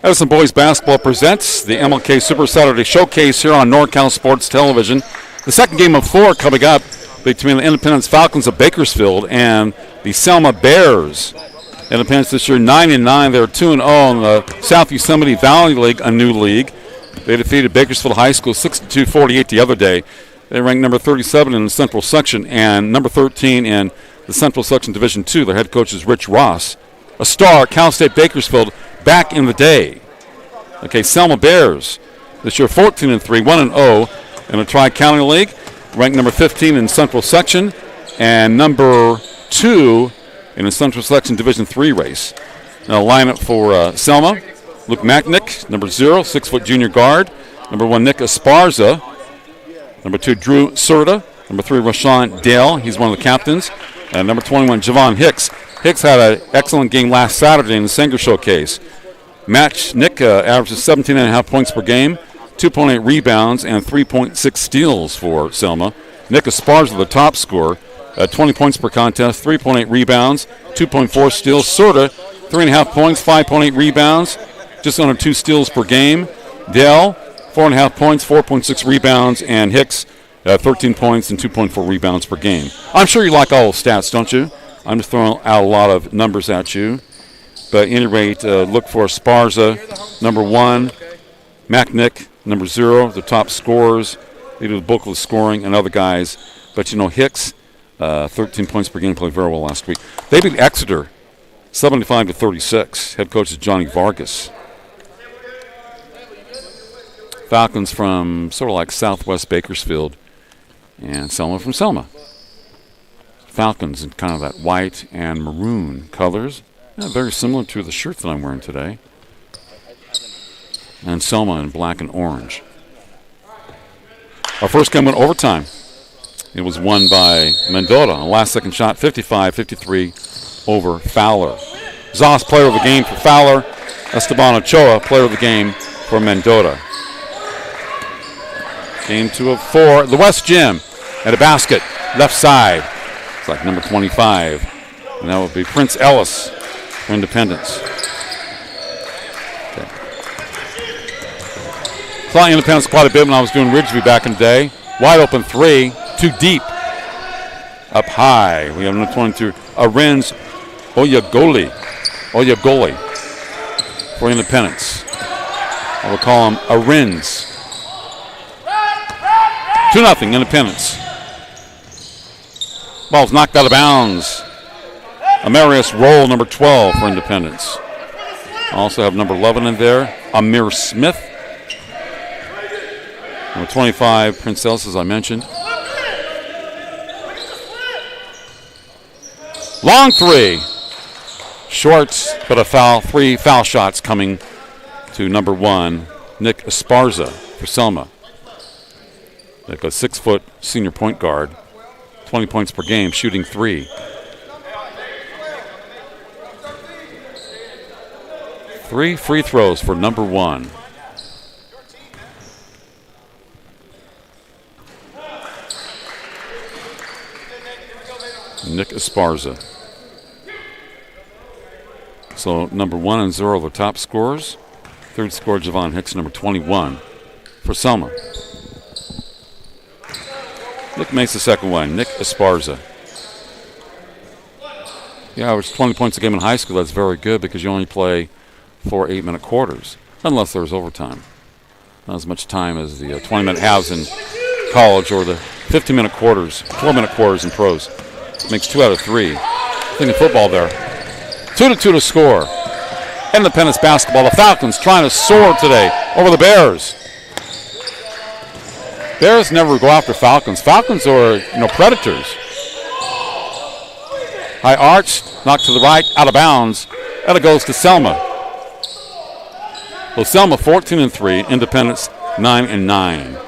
Edison Boys Basketball presents the MLK Super Saturday Showcase here on NorCal Sports Television. The second game of 4 coming up between the Independence Falcons of Bakersfield and the Selma Bears. Independence this year 9-9. They're 2-0 in the South Yosemite Valley League, a new league. They defeated Bakersfield High School 62-48 the other day. They ranked number 37 in the Central Section and number 13 in the Central Section Division II. Their head coach is Rich Ross, a star at Cal State Bakersfield back in the day. Okay, Selma Bears this year 14-3, 1-0 in the Tri-County League, ranked number 15 in Central Section and number 2 in the Central Section Division III race. Now lineup for Selma: Luke Macknick, number 0, 6-foot junior guard. Number 1, Nick Esparza. Number 2, Drew Serta. Number 3, Rashawn Dale. He's one of the captains. And number 21, Javon Hicks. Hicks had an excellent game last Saturday in the Sanger Showcase. Nick averages 17.5 points per game, 2.8 rebounds, and 3.6 steals for Selma. Nick Esparza, the top scorer, 20 points per contest, 3.8 rebounds, 2.4 steals. Serta, 3.5 points, 5.8 rebounds, just under 2 steals per game. Dell, 4.5 points, 4.6 rebounds, and Hicks, 13 points and 2.4 rebounds per game. I'm sure you like all the stats, don't you? I'm just throwing out a lot of numbers at you. But at any rate, look for Esparza, number 1, Macknick, number 0, the top scorers. They do the bulk of the scoring, and other guys. But, you know, Hicks, 13 points per game, played very well last week. They beat Exeter 75-36. Head coach is Johnny Vargas. Falcons from sort of like southwest Bakersfield, and Selma from Selma. Falcons in kind of that white and maroon colors. Yeah, very similar to the shirt that I'm wearing today. And Selma in black and orange. Our first game went overtime. It was won by Mendota. A last-second shot, 55-53 over Fowler. Zoss, player of the game for Fowler. Esteban Ochoa, player of the game for Mendota. Game 2 of 4. The West Gym at a basket, left side. It's like number 25. And that would be Prince Ellis for Independence. Okay. Saw Independence quite a bit when I was doing Ridgeview back in the day. Wide open 3, too deep. Up high. We have number 22, Arens Oyagoli for Independence. I will call him Arens. 2-0 Independence. Ball's knocked out of bounds. Amarius Roll, number 12 for Independence. Also have number 11 in there, Amir Smith. Number 25, Prince Ellis, as I mentioned. Long 3. Short, but a foul. 3 foul shots coming to number 1, Nick Esparza for Selma. They've got 6-foot senior point guard, 20 points per game, shooting 3. 3 free throws for number 1. Nick Esparza. So number 1 and 0 are the top scorers. Third scorer, Javon Hicks, number 21 for Selma. Nick makes the second one. Nick Esparza. He averaged 20 points a game in high school. That's very good because you only play 4 8-minute quarters, unless there's overtime. Not as much time as the 20-minute halves in college or the 15-minute quarters, 4-minute quarters in pros. Makes 2 out of 3. Thinking football there. 2-2 to score. Independence basketball. The Falcons trying to soar today over the Bears. Bears never go after Falcons. Falcons are, predators. High arch, knocked to the right, out of bounds, and it goes to Selma. Well, Selma 14-3, Independence 9-9.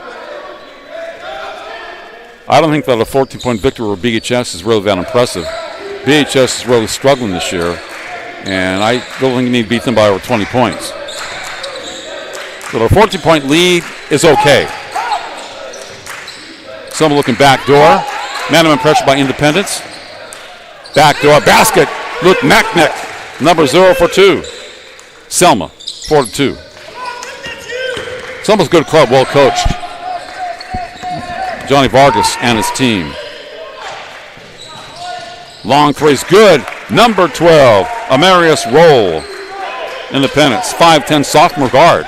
I don't think that a 14-point victory over BHS is really that impressive. BHS is really struggling this year, and I don't think you need to beat them by over 20 points. So a 14-point lead is okay. Selma looking back door. Man-to-man pressure by Independence. Back door basket. Luke Macknick, number 0 for 2. Selma 4-2. Selma's a good club, well coached. Johnny Vargas and his team. Long three's good. Number 12, Amarius Roll. Independence, 5'10 sophomore guard.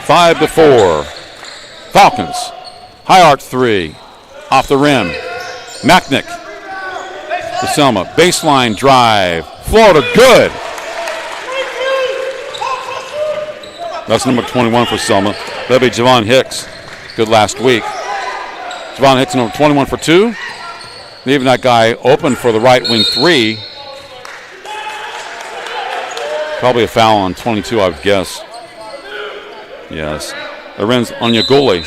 5-4. Falcons. High arc three. Off the rim. Macknick to Selma. Baseline drive. Florida, good. That's number 21 for Selma. That'll be Javon Hicks. Good last week. Javon Hicks, number 21 for 2. Leaving that guy open for the right wing 3. Probably a foul on 22, I would guess. Yes. Lorenz Onyegole.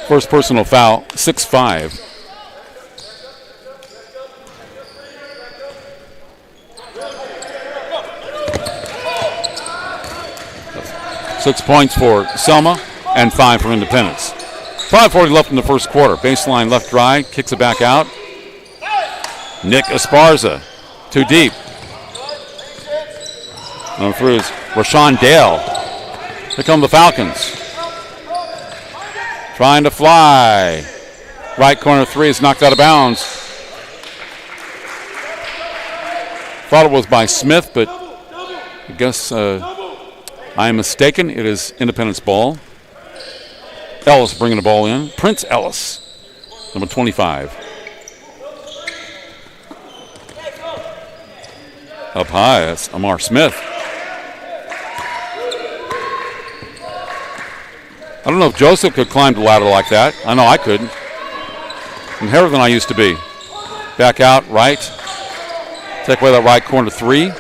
First personal foul, 6-5. Six points for Selma and 5 for Independence. 5:40 left in the first quarter. Baseline left drive, kicks it back out. Nick Esparza, too deep. Number 3 is Rashawn Dale. Here come the Falcons. Trying to fly. Right corner 3 is knocked out of bounds. Thought it was by Smith, but I guess I am mistaken. It is Independence ball. Ellis bringing the ball in. Prince Ellis, number 25. Up high, that's Amar Smith. I don't know if Joseph could climb the ladder like that. I know I couldn't. I'm heavier than I used to be. Back out, right. Take away that right corner 3.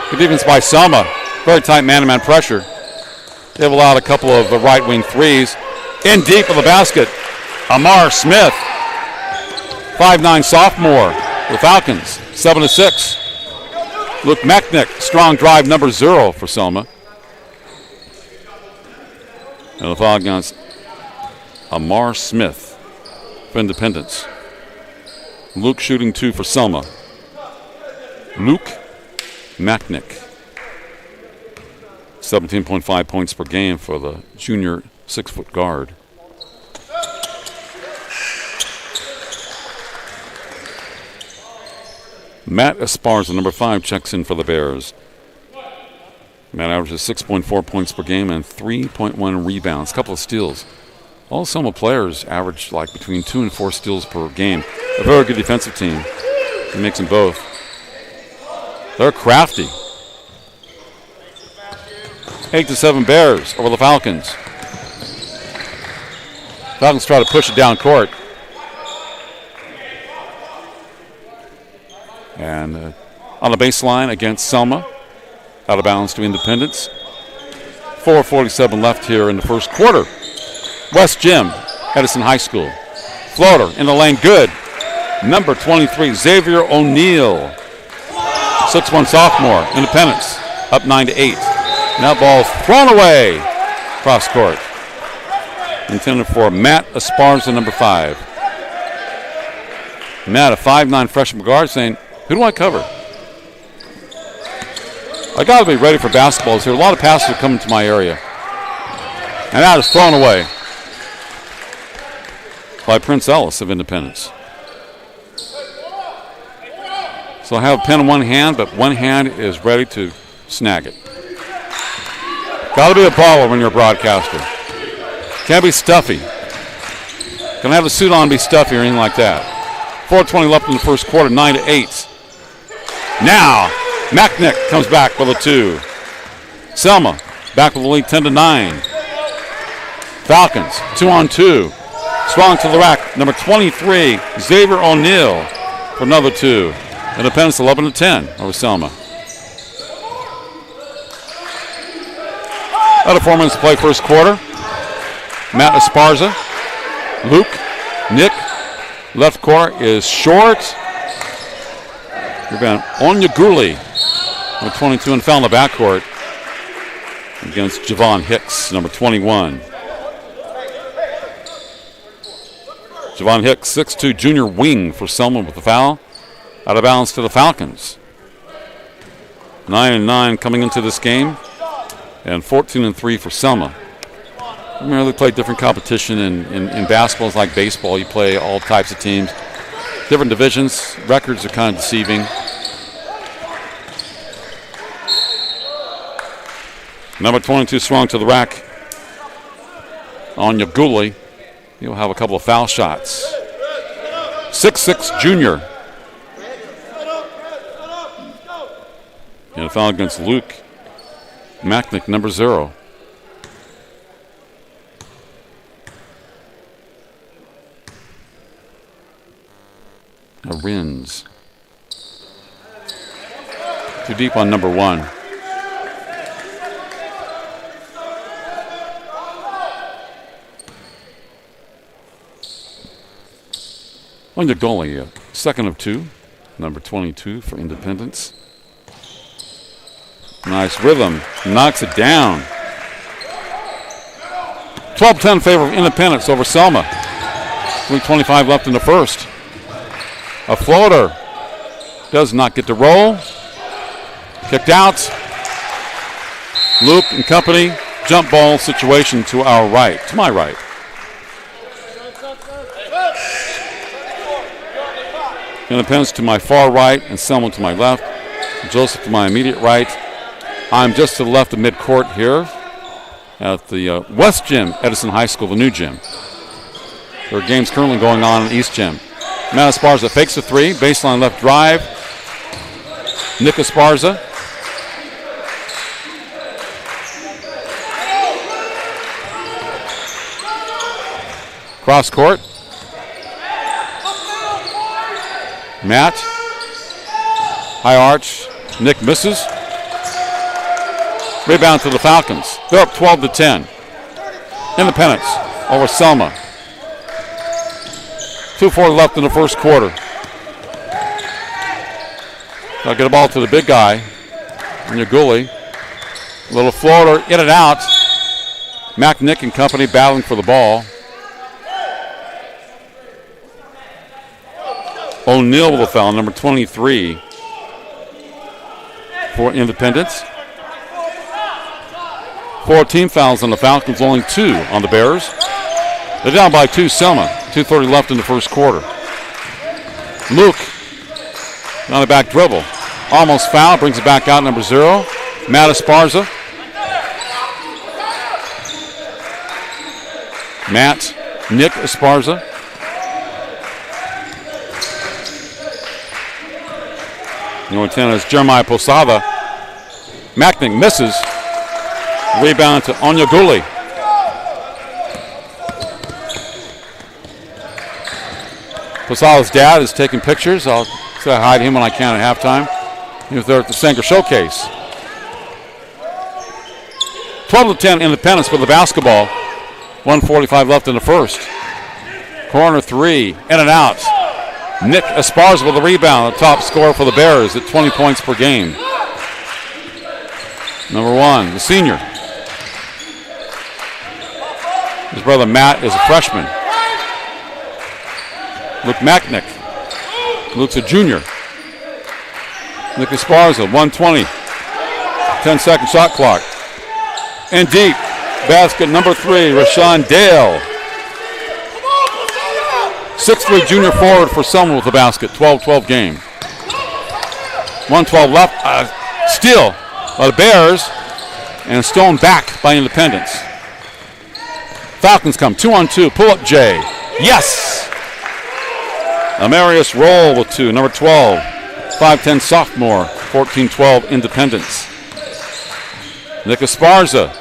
Good defense by Selma. Very tight man-to-man pressure. They've allowed a couple of the right wing 3s. In deep of the basket, Amar Smith. 5'9 sophomore. The Falcons, 7-6. Luke Macknick, strong drive, number 0 for Selma. And the Falcons, Amar Smith for Independence. Luke shooting 2 for Selma. Luke Macknick. 17.5 points per game for the junior 6-foot guard. Matt Esparza, number 5, checks in for the Bears. Matt averages 6.4 points per game and 3.1 rebounds, a couple of steals. All Selma players average like between 2 and 4 steals per game. A very good defensive team. It makes them both. They're crafty. 8-7 Bears over the Falcons. Falcons try to push it down court. And on the baseline against Selma. Out of bounds to Independence. 4:47 left here in the first quarter. West Gym, Edison High School. Floater in the lane, good. Number 23, Xavier O'Neal. 6'1 sophomore, Independence, up 9-8. Now ball's thrown away. Cross court. Intended for Matt Esparza, number 5. Matt, a 5'9 freshman guard, saying, who do I cover? I got to be ready for basketballs here. A lot of passes are coming to my area. And that is thrown away by Prince Ellis of Independence. So I have a pen in one hand, but one hand is ready to snag it. Got to be a baller when you're a broadcaster. Can't be stuffy. Can I have a suit on and be stuffy or anything like that? 4:20 left in the first quarter, 9-8. Now, Macknick comes back with a 2. Selma back with the lead, 10-9. Falcons, 2-on-2. Swung to the rack, number 23, Xavier O'Neal for another 2. Independence 11-10 over Selma. Out of 4 minutes to play first quarter. Matt Esparza, Luke, Nick, left corner is short. Rebound Onyeguli, number 22, and foul in the backcourt against Javon Hicks, number 21. Javon Hicks, 6'2", junior wing for Selma with the foul. Out of bounds to the Falcons. 9-9 coming into this game, and 14-3 for Selma. Remember, they play different competition in basketball. It's like baseball. You play all types of teams. Different divisions. Records are kind of deceiving. Number 22 swung to the rack. Onyeguli. He'll have a couple of foul shots. 6'6", junior. And a foul against Luke Macknick, number 0. Rins. Too deep on number 1. Onyeguli, second of 2. Number 22 for Independence. Nice rhythm. Knocks it down. 12-10 favor of Independence over Selma. 3:25 left in the first. A floater. Does not get to roll. Kicked out. Luke and company. Jump ball situation to our right. To my right. Independence to my far right and Selma to my left. Joseph to my immediate right. I'm just to the left of midcourt here at the West Gym, Edison High School, the new gym. There are games currently going on in the East Gym. Matt Esparza fakes a 3, baseline left drive. Nick Esparza. Cross court. Matt. High arch. Nick misses. Rebound to the Falcons. They're up 12-10. Independence over Selma. 2:40 left in the first quarter. I'll get a ball to the big guy. Onyeguli. Little floater, in and out. Macknick and company battling for the ball. O'Neal with a foul, number 23 for Independence. 14 fouls on the Falcons, only 2 on the Bears. They're down by 2, Selma. 2:30 left in the first quarter. Luke on the back dribble. Almost foul, brings it back out, number 0. Matt Esparza. Matt, Nick Esparza. Number 10 is Jeremiah Posada. Macknick misses. Rebound to Onyeguli. Posada's dad is taking pictures. I'll say hi to him when I can at halftime. He was there at the Sanger Showcase. 12-10 Independence for the basketball. 1:45 left in the first. Corner 3, in and out. Nick Esparza with the rebound, the top scorer for the Bears at 20 points per game. Number 1, the senior. His brother Matt is a freshman. Luke Macknick. Luke's a junior. Nick Esparza, 1:20. 10-second shot clock. And deep. Basket number 3, Rashawn Dale. 6'3" junior forward for Selma with the basket. 12-12 game. 1:12 left. Steal by the Bears. And stolen back by Independence. Falcons come 2-on-2. Pull up Jay. Yes! Amarius Roll with 2. Number 12, 5'10 sophomore, 14-12 Independence. Nick Esparza.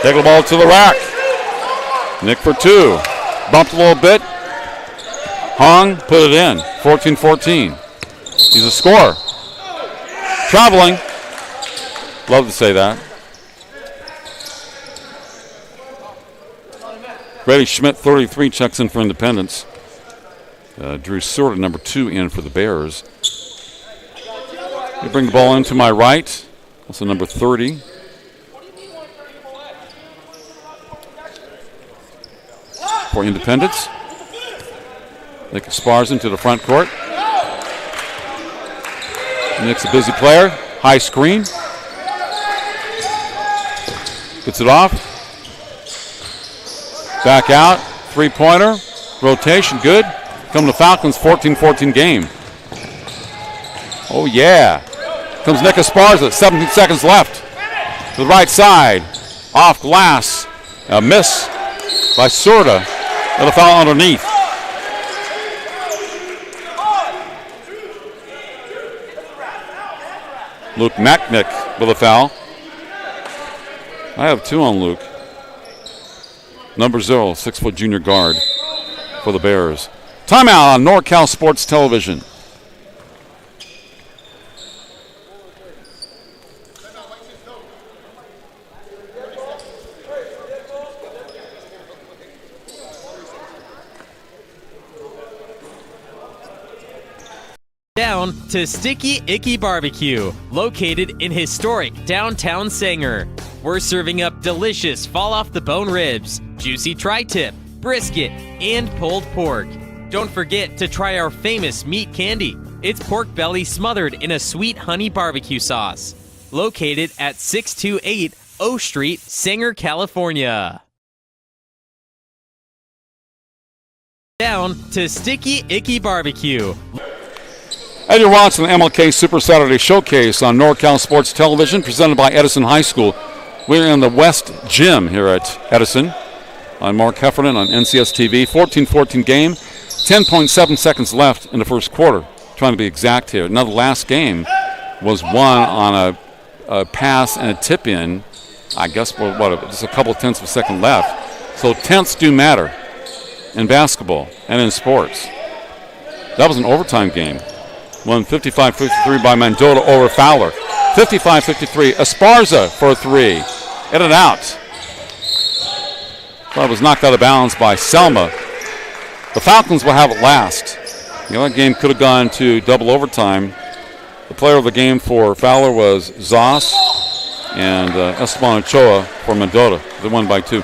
Take the ball to the rack. Nick for 2. Bumped a little bit. Hong put it in. 14-14. He's a scorer. Traveling. Love to say that. Grady Schmidt, 33, checks in for Independence. Drew Seward, number 2, in for the Bears. They bring the ball into my right. Also number 30. For Independence. Nick Esparza into the front court. Nick's a busy player. High screen. Gets it off. Back out. Three-pointer. Rotation. Good. Coming to Falcons. 14-14 game. Oh, yeah. Comes Nick Esparza. 17 seconds left. To the right side. Off glass. A miss by Sorda. And a foul underneath. Luke Macknick with a foul. I have 2 on Luke. Number 0, 6-foot junior guard for the Bears. Timeout on NorCal Sports Television. Down to Sticky Icky BBQ, located in historic downtown Sanger. We're serving up delicious fall-off-the-bone ribs, juicy tri-tip, brisket, and pulled pork. Don't forget to try our famous meat candy. It's pork belly smothered in a sweet honey barbecue sauce. Located at 628 O Street, Sanger, California. Down to Sticky Icky BBQ. And you're watching the MLK Super Saturday Showcase on NorCal Sports Television, presented by Edison High School. We're in the West Gym here at Edison. I'm Mark Heffernan on NCS TV. 14-14 game. 10.7 seconds left in the first quarter. Trying to be exact here. Now, the last game was won on a pass and a tip-in. I guess, just a couple tenths of a second left. So tenths do matter in basketball and in sports. That was an overtime game. Won 55-53 by Mendota over Fowler. 55-53. Esparza for a 3. In and out. Well, it was knocked out of bounds by Selma. The Falcons will have it last. That game could have gone to double overtime. The player of the game for Fowler was Zoss and Esteban Ochoa for Mendota. They won by 2.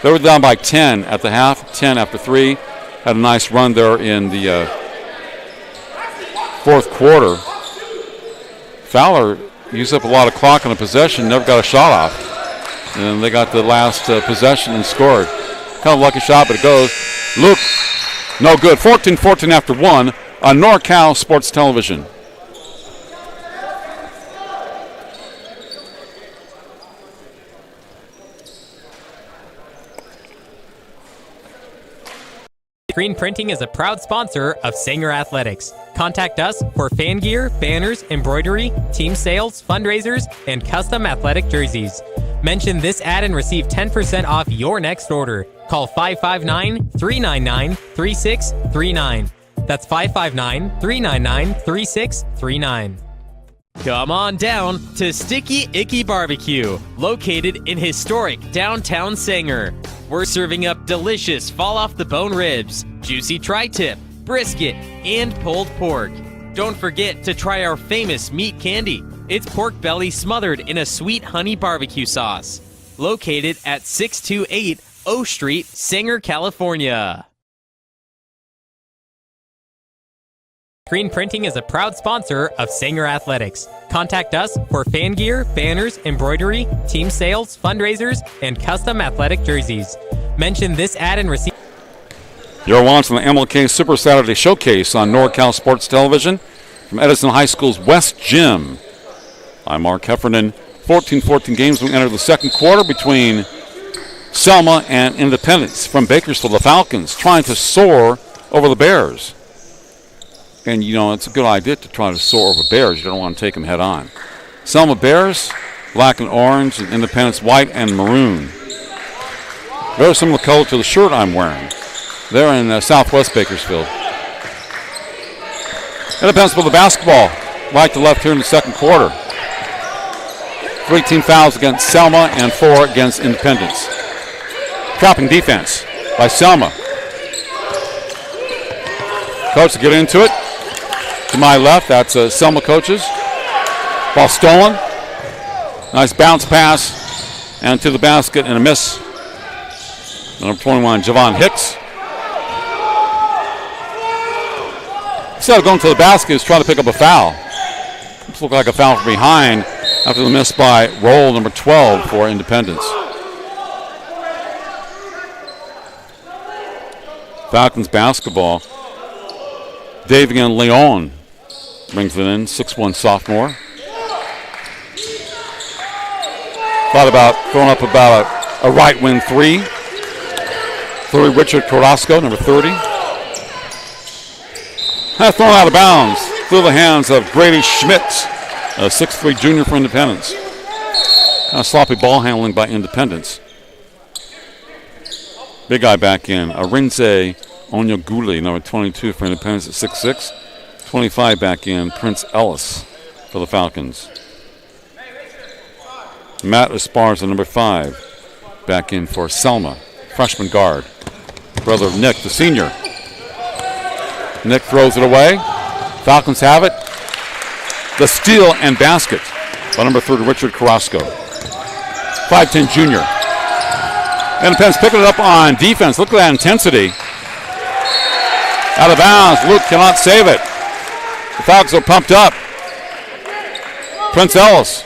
They were down by 10 at the half, 10 after 3. Had a nice run there in the fourth quarter. Fowler used up a lot of clock on a possession, never got a shot off. And they got the last possession and scored. Kind of lucky shot, but it goes. Luke, no good. 14-14 after 1 on NorCal Sports Television. Screen Printing is a proud sponsor of Sanger Athletics. Contact us for fan gear, banners, embroidery, team sales, fundraisers, and custom athletic jerseys. Mention this ad and receive 10% off your next order. Call 559-399-3639. That's 559-399-3639. Come on down to Sticky Icky BBQ, located in historic downtown Sanger. We're serving up delicious fall-off-the-bone ribs, juicy tri-tip, brisket, and pulled pork. Don't forget to try our famous meat candy. It's pork belly smothered in a sweet honey barbecue sauce. Located at 628 O Street, Sanger, California. Screen Printing is a proud sponsor of Sanger Athletics. Contact us for fan gear, banners, embroidery, team sales, fundraisers, and custom athletic jerseys. Mention this ad and receive. You're watching the MLK Super Saturday Showcase on NorCal Sports Television from Edison High School's West Gym. I'm Mark Heffernan. 14-14 games. We enter the second quarter between Selma and Independence from Bakersfield. The Falcons trying to soar over the Bears. And, it's a good idea to try to soar over Bears. You don't want to take them head on. Selma Bears, black and orange, and Independence white and maroon. Very similar color to the shirt I'm wearing. They're in southwest Bakersfield. Independence with the basketball, right to left here in the second quarter. 3 team fouls against Selma and 4 against Independence. Trapping defense by Selma. Coach to get into it. To my left, that's Selma coaches. Ball stolen. Nice bounce pass. And to the basket and a miss. Number 21, Javon Hicks. Instead of going to the basket, he's trying to pick up a foul. This looked like a foul from behind after the miss by roll number 12 for Independence. Falcons basketball. Davian Leon brings it in, 6'1" sophomore. Thought about throwing up about a right wing three. Richard Carrasco, number 30. That's thrown out of bounds through the hands of Brady Schmitz, a 6'3" junior for Independence. Kind of sloppy ball handling by Independence. Big guy back in. Arinze Onyoguli, number 22 for Independence at 6'6". 25 back in. Prince Ellis for the Falcons. Matt Esparza, number 5, back in for Selma, freshman guard. Brother of Nick, the senior. Nick throws it away. Falcons have it. The steal and basket by number 30, Richard Carrasco. 5'10" junior. Independence picking it up on defense. Look at that intensity. Out of bounds. Luke cannot save it. The Falcons are pumped up. Prince Ellis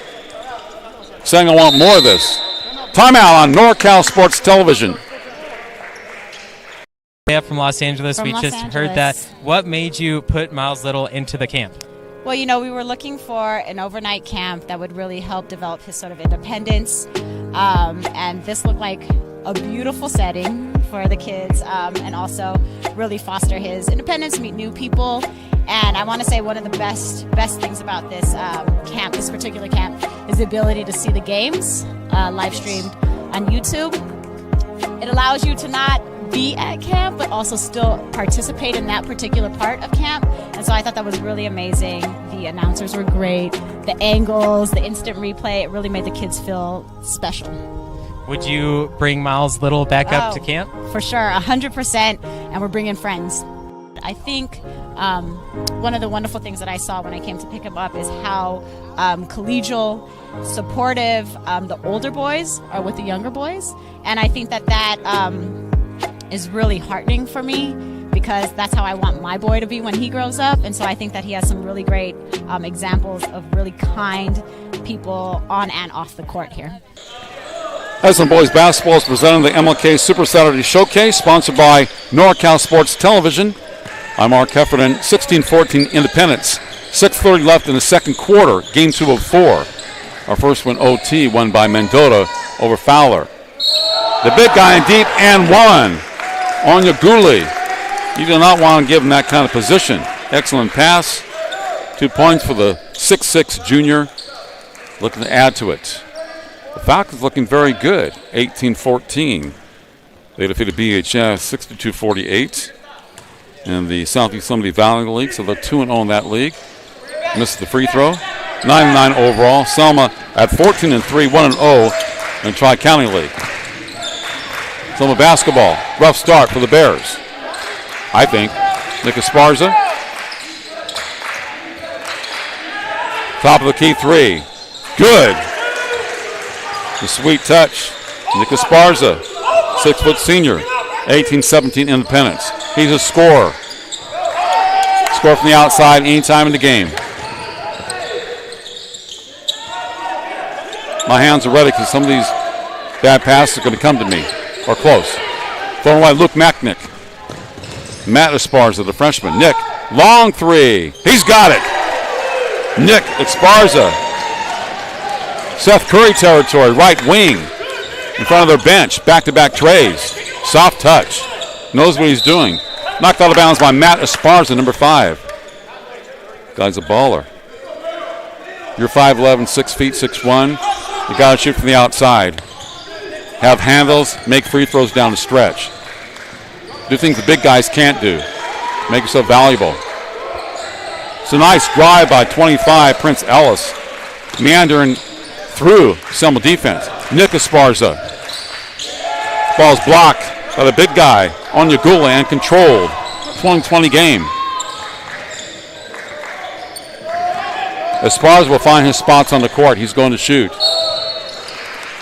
saying, I want more of this. Timeout on NorCal Sports Television. From Los Angeles. We just heard that. What made you put Miles Little into the camp? Well, we were looking for an overnight camp that would really help develop his sort of independence. And this looked like a beautiful setting for the kids, and also really foster his independence, meet new people. And I want to say one of the best things about this camp, this particular camp, is the ability to see the games live streamed on YouTube. It allows you to not be at camp, but also still participate in that particular part of camp. And so I thought that was really amazing. The announcers were great. The angles, the instant replay, it really made the kids feel special. Would you bring Miles Little back up to camp? For sure, 100%, and we're bringing friends. I think one of the wonderful things that I saw when I came to pick him up is how collegial, supportive the older boys are with the younger boys. And I think that is really heartening for me, because that's how I want my boy to be when he grows up. And so I think that he has some really great examples of really kind people on and off the court here. Edison Boys Basketball is presenting the MLK Super Saturday Showcase, sponsored by NorCal Sports Television. I'm Mark Heffernan, 16-14 Independence. 6:30 left in the second quarter, game 2 of 4. Our first one, OT, won by Mendota over Fowler. The big guy in deep and one. Onyoguli. You do not want to give him that kind of position. Excellent pass. 2 points for the 6'6 junior. Looking to add to it. The Falcons looking very good. 18-14. They defeated BHS 62-48 in the Southeast Limited Valley League, so they're 2-0 in that league. Missed the free throw. 9-9 overall. Selma at 14-3, 1-0 in Tri-County League. Selma basketball. Rough start for the Bears, I think. Nick Esparza. Top of the key three. Good. The sweet touch. Nick Esparza, 6-foot senior. 18-17 Independence. He's a scorer. Score from the outside anytime in the game. My hands are ready because some of these bad passes are going to come to me, or close. Thrown away, Luke Macknick. Matt Esparza, the freshman. Nick, long three. He's got it. Nick Esparza. Seth Curry territory, right wing. in front of their bench. Back-to-back trays. Soft touch. Knows what he's doing. Knocked out of bounds by Matt Esparza, number 5. Guy's a baller. You're 5'11", 6 feet, 6'1". You got to shoot from the outside. Have handles, make free throws down the stretch. Do things the big guys can't do. Make yourself valuable. It's a nice drive by 25, Prince Ellis. Meandering through Selma defense. Nick Esparza. Ball's blocked by the big guy, Onyegula, and controlled. 20-20 game. Esparza will find his spots on the court. He's going to shoot.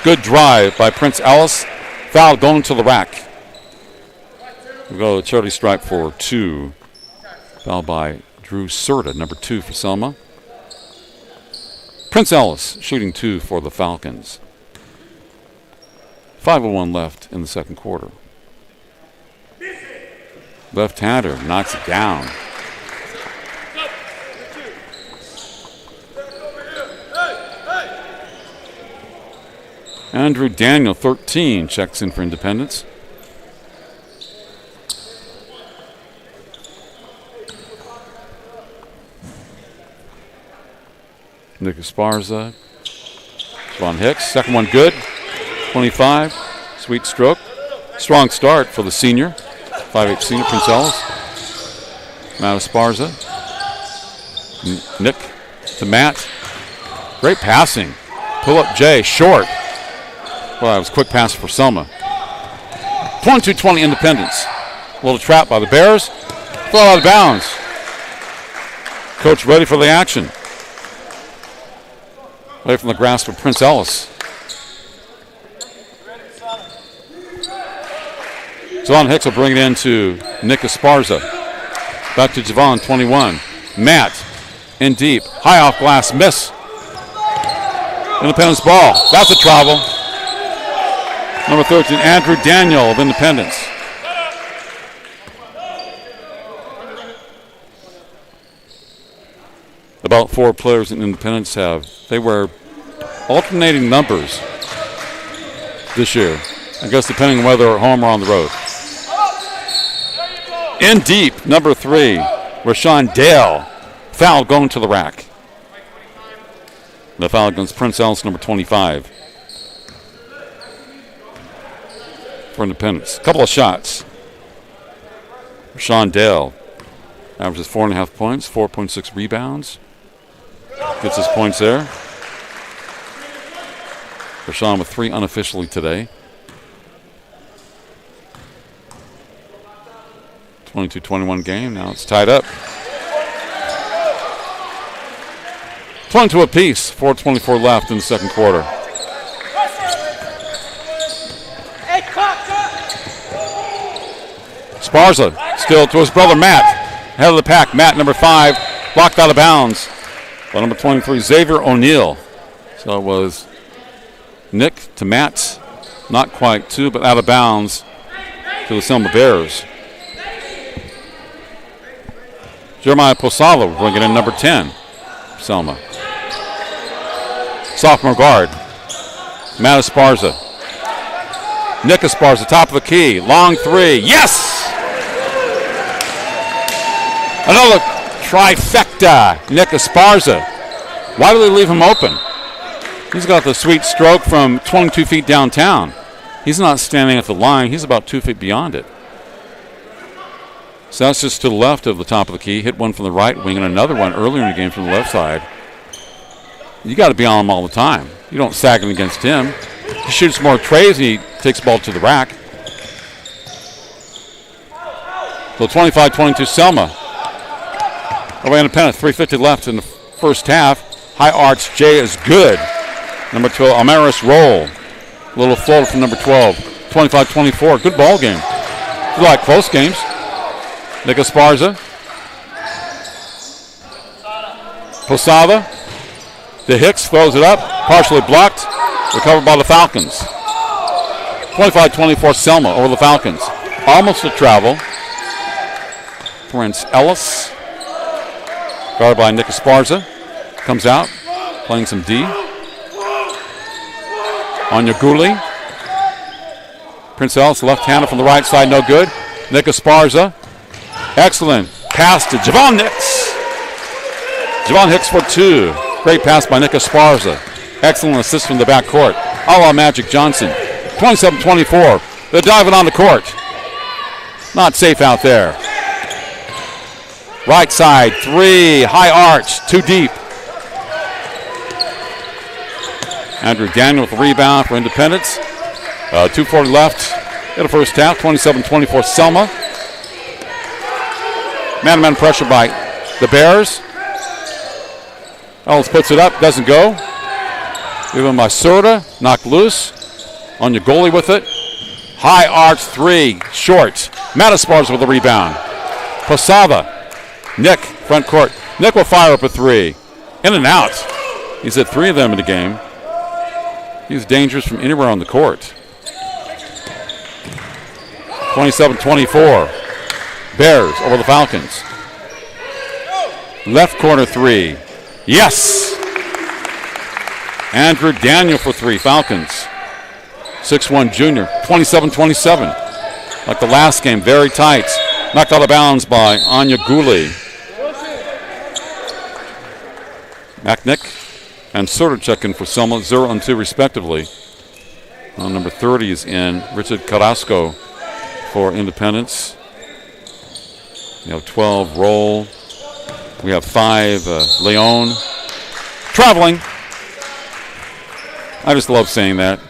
Good drive by Prince Ellis. Foul going to the rack. We'll go to charity stripe for 2. Foul by Drew Serta, number 2 for Selma. Prince Ellis shooting 2 for the Falcons. 5:01 left in the second quarter. Left-hander knocks it down. Andrew Daniel, 13, checks in for Independence. Nick Esparza. Von Hicks, second one good. 25, sweet stroke. Strong start for the senior. 5'8" senior, Prince Ellis. Matt Esparza. Nick to Matt. Great passing. Pull up Jay, short. Well, that was a quick pass for Selma. 22-20 Independence. A little trap by the Bears. Fell out of bounds. Coach ready for the action. Away from the grasp of Prince Ellis. Javon Hicks will bring it in to Nick Esparza. Back to Javon, 21. Matt in deep. High off glass, miss. Independence ball. That's a travel. Number 13, Andrew Daniel of Independence. About 4 players in Independence they wear alternating numbers this year. I guess depending on whether they're at home or on the road. In deep, number 3, Rashawn Dale. Foul going to the rack. The foul against Prince Ellis, number 25. For Independence. Couple of shots. Rashawn Dale averages 4.5 points, 4.6 rebounds. Gets his points there. Rashawn with 3 unofficially today. 22-21 game. Now it's tied up. 22 apiece. 4:24 left in the second quarter. Esparza still to his brother Matt. Head of the pack. Matt, number 5, blocked out of bounds by number 23, Xavier O'Neal. So it was Nick to Matt. Not quite 2, but out of bounds to the Selma Bears. Jeremiah Posada will bring it in, number 10, Selma. Sophomore guard, Matt Esparza. Nick Esparza, top of the key, long 3, yes! Another trifecta, Nick Esparza. Why do they leave him open? He's got the sweet stroke from 22 feet downtown. He's not standing at the line, he's about 2 feet beyond it. So that's just to the left of the top of the key. Hit one from the right wing and another one earlier in the game from the left side. You got to be on him all the time. You don't sag him against him. He shoots more trays and he takes the ball to the rack. So 25-22 Selma. Away Independent, 3:50 left in the first half. High arch J is good. Number 12, Amaris Roll. A little floater from number 12. 25-24, good ball game. You like close games. Nick Esparza. Posada. De Hicks throws it up. Partially blocked. Recovered by the Falcons. 25-24 Selma over the Falcons. Almost a travel. Prince Ellis. Guarded by Nick Esparza. Comes out. Playing some D. Onyegula. Prince Ellis, left-handed from the right side, no good. Nick Esparza. Excellent pass to Javon Hicks. Javon Hicks for 2. Great pass by Nick Esparza. Excellent assist from the backcourt. A la Magic Johnson. 27-24. They're diving on the court. Not safe out there. Right side, 3. High arch, too deep. Andrew Daniel with the rebound for Independence. 2:40 left in the first half. 27-24 Selma. Man-to-man pressure by the Bears. Ellis puts it up, doesn't go. Given by Sorda, knocked loose. On your goalie with it. High arch 3, short. Matt Esparza with the rebound. Posada. Nick, front court. Nick will fire up a 3. In and out. He's hit 3 of them in the game. He's dangerous from anywhere on the court. 27-24. Bears over the Falcons. Left corner 3. Yes! Andrew Daniel for 3. Falcons. 6'1 junior. 27-27. Like the last game, very tight. Knocked out of bounds by Anya Gooley. Macknick and Surtachek in for Selma, 0 and 2 respectively. Number 30 is in. Richard Carrasco for Independence. We have 12 Roll. We have 5 Leon. Traveling. I just love saying that.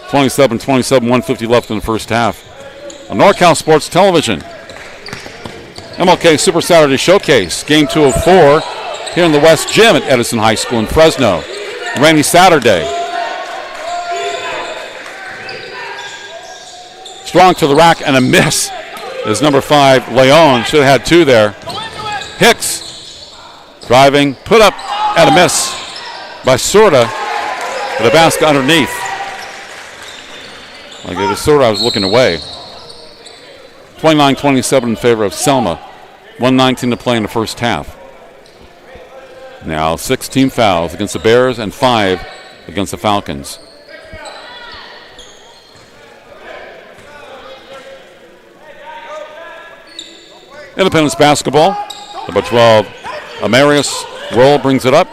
27-27, 150 left in the first half. On NorCal Sports Television. MLK Super Saturday Showcase. Game 2 of 4 here in the West Gym at Edison High School in Fresno. Rainy Saturday. Strong to the rack and a miss is number 5, Leon. Should have had 2 there. Hicks driving, put up and a miss by Sorda with a basket underneath. Like it was Sorda, I was looking away. 29-27 in favor of Selma. 1:19 to play in the first half. Now 6 team fouls against the Bears and 5 against the Falcons. Independence basketball. Number 12, Amarius Roll brings it up.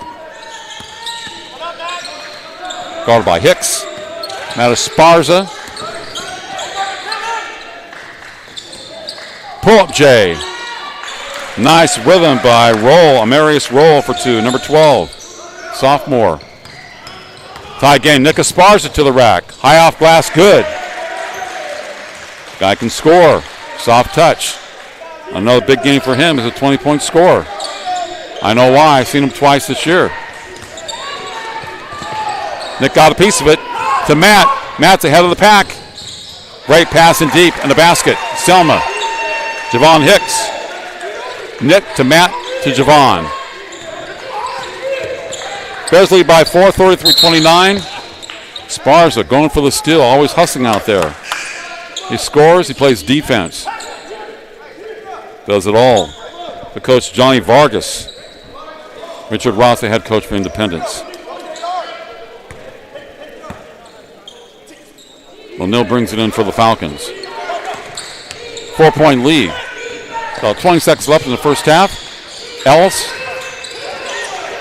Guarded by Hicks. Matt Esparza. Pull-up J. Nice rhythm by Roll. Amarius Roll for 2. Number 12, sophomore. Tie game. Nick Esparza to the rack. High off glass, good. Guy can score. Soft touch. Another big game for him is a 20-point score. I know why. I've seen him twice this year. Nick got a piece of it to Matt. Matt's ahead of the pack. Great pass in deep and the basket. Selma. Javon Hicks. Nick to Matt to Javon. Bears lead by 4, 33-29. Esparza going for the steal, always hustling out there. He scores, he plays defense. Does it all. The coach, Johnny Vargas. Richard Ross, the head coach for Independence. O'Neill brings it in for the Falcons. 4-point lead. About 20 seconds left in the first half. Ellis.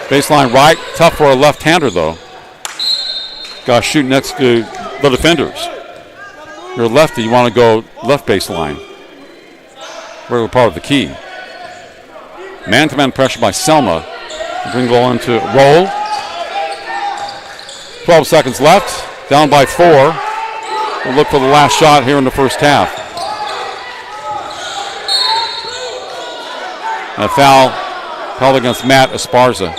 Baseline right. Tough for a left-hander, though. Got to shoot next to the defenders. You're a lefty, you want to go left baseline. Regular part of the key. Man-to-man pressure by Selma. Bring the ball into Roll. 12 seconds left. Down by 4. We'll look for the last shot here in the first half. And a foul called against Matt Esparza.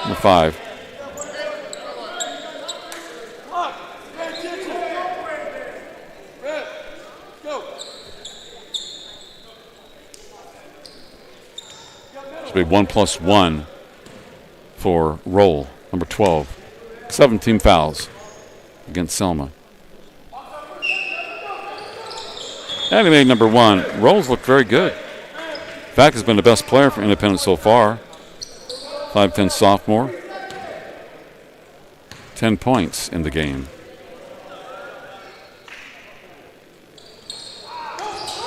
Number 5. Should be 1+1 for Roll, number 12. 17 fouls against Selma. And he made number 1. Roll's looked very good. In fact, has been the best player for Independence so far. 5'10 sophomore. 10 points in the game.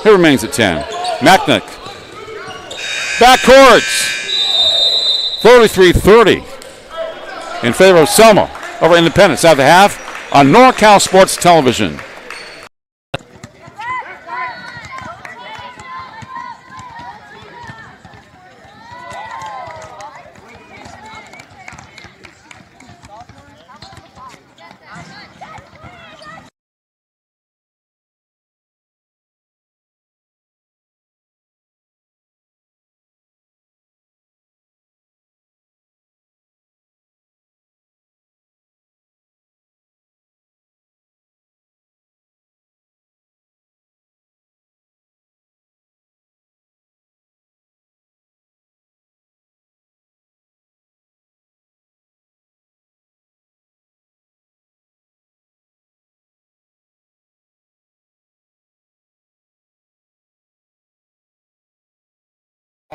He remains at 10. Macknick. Backcourts. 33-30 in favor of Selma over Independence at the half on NorCal Sports Television.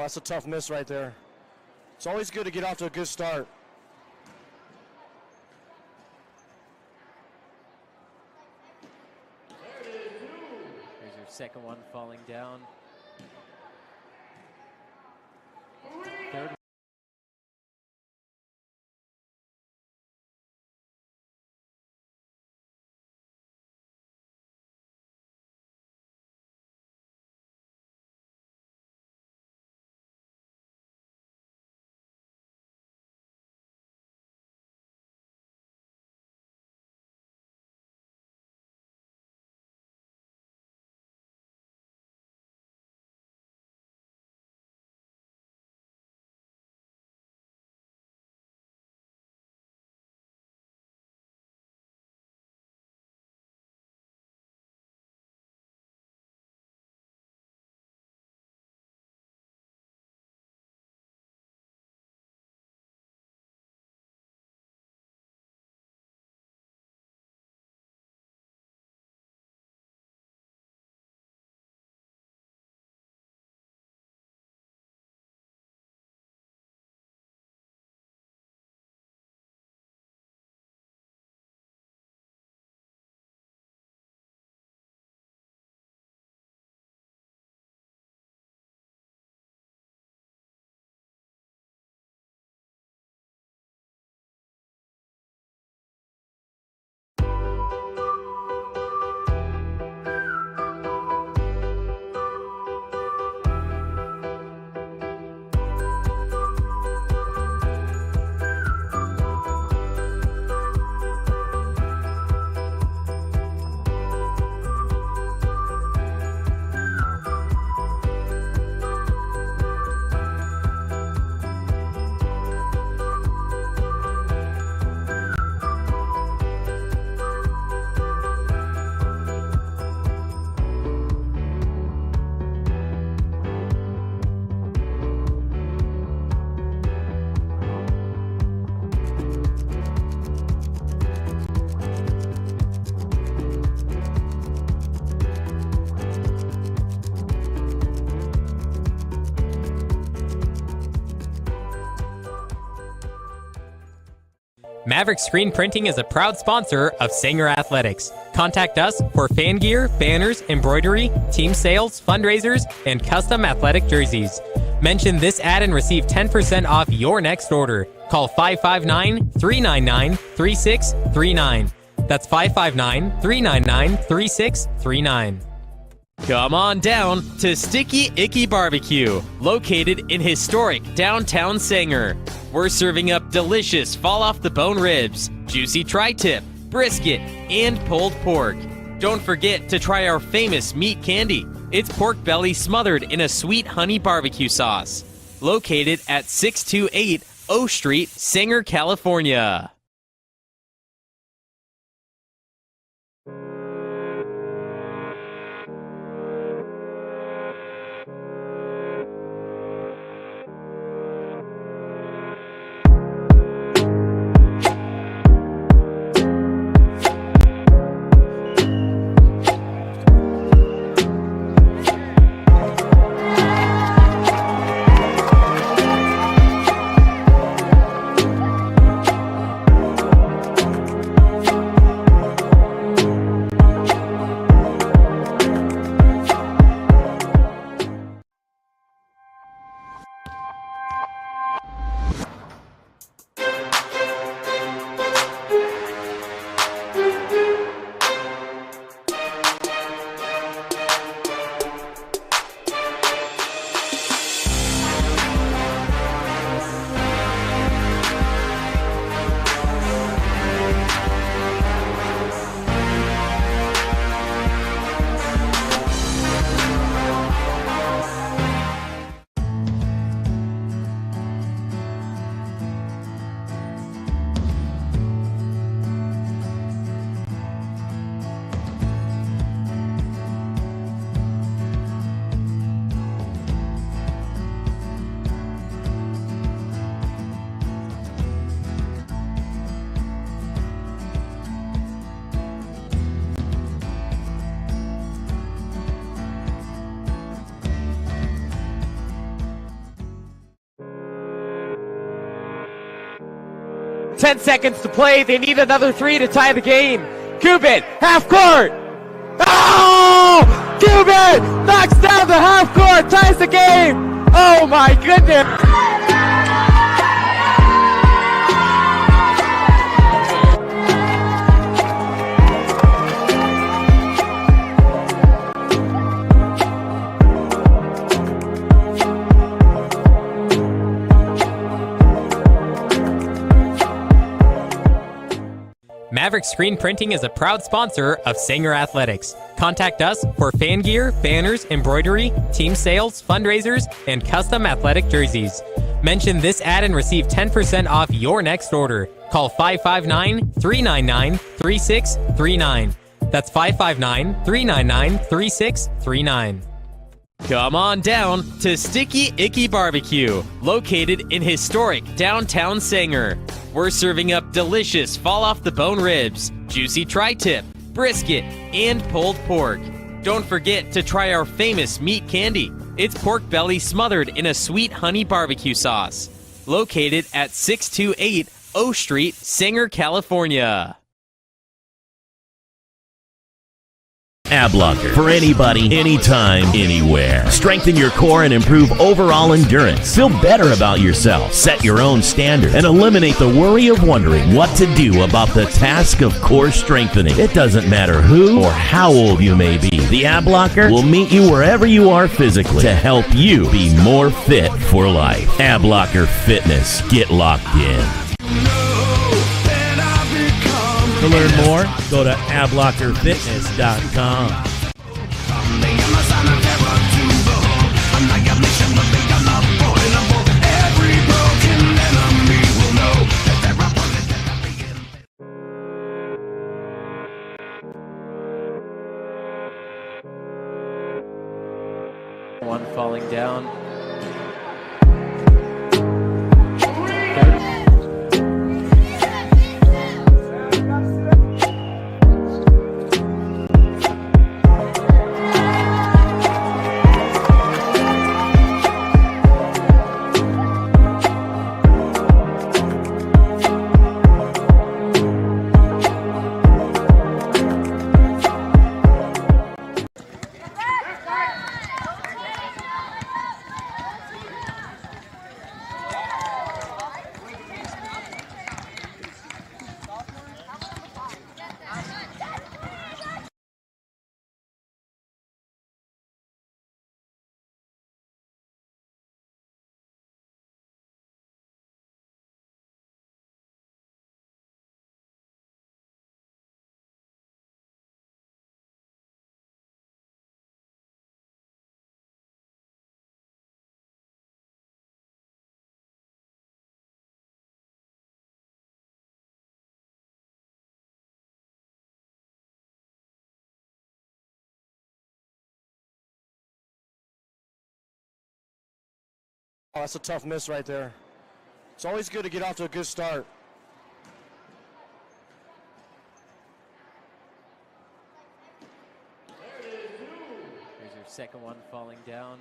Oh, that's a tough miss right there. It's always good to get off to a good start. Here's your second one falling down. Third. Maverick Screen Printing is a proud sponsor of Sanger Athletics. Contact us for fan gear, banners, embroidery, team sales, fundraisers, and custom athletic jerseys. Mention this ad and receive 10% off your next order. Call 559-399-3639. That's 559-399-3639. Come on down to Sticky Icky BBQ, located in historic downtown Sanger. We're serving up delicious fall-off-the-bone ribs, juicy tri-tip, brisket, and pulled pork. Don't forget to try our famous meat candy. It's pork belly smothered in a sweet honey barbecue sauce. Located at 628 O Street, Sanger, California. 10 seconds to play. They need another 3 to tie the game. Cuban, half court. Oh! Cuban knocks down the half court, ties the game. Oh my goodness. Maverick Screen Printing is a proud sponsor of Sanger Athletics. Contact us for fan gear, banners, embroidery, team sales, fundraisers, and custom athletic jerseys. Mention this ad and receive 10% off your next order. Call 559-399-3639. That's 559-399-3639. Come on down to Sticky Icky BBQ, located in historic downtown Sanger. We're serving up delicious fall-off-the-bone ribs, juicy tri-tip, brisket, and pulled pork. Don't forget to try our famous meat candy. It's pork belly smothered in a sweet honey barbecue sauce. Located at 628 O Street, Sanger, California. Ab Locker. For anybody, anytime, anywhere. Strengthen your core and improve overall endurance. Feel better about yourself. Set your own standard and eliminate the worry of wondering what to do about the task of core strengthening. It doesn't matter who or how old you may be. The Ab Locker will meet you wherever you are physically to help you be more fit for life. Ab Locker Fitness. Get locked in. To learn more, go to ablockerfitness.com. One falling down. Oh, that's a tough miss right there. It's always good to get off to a good start. Here's your second one falling down.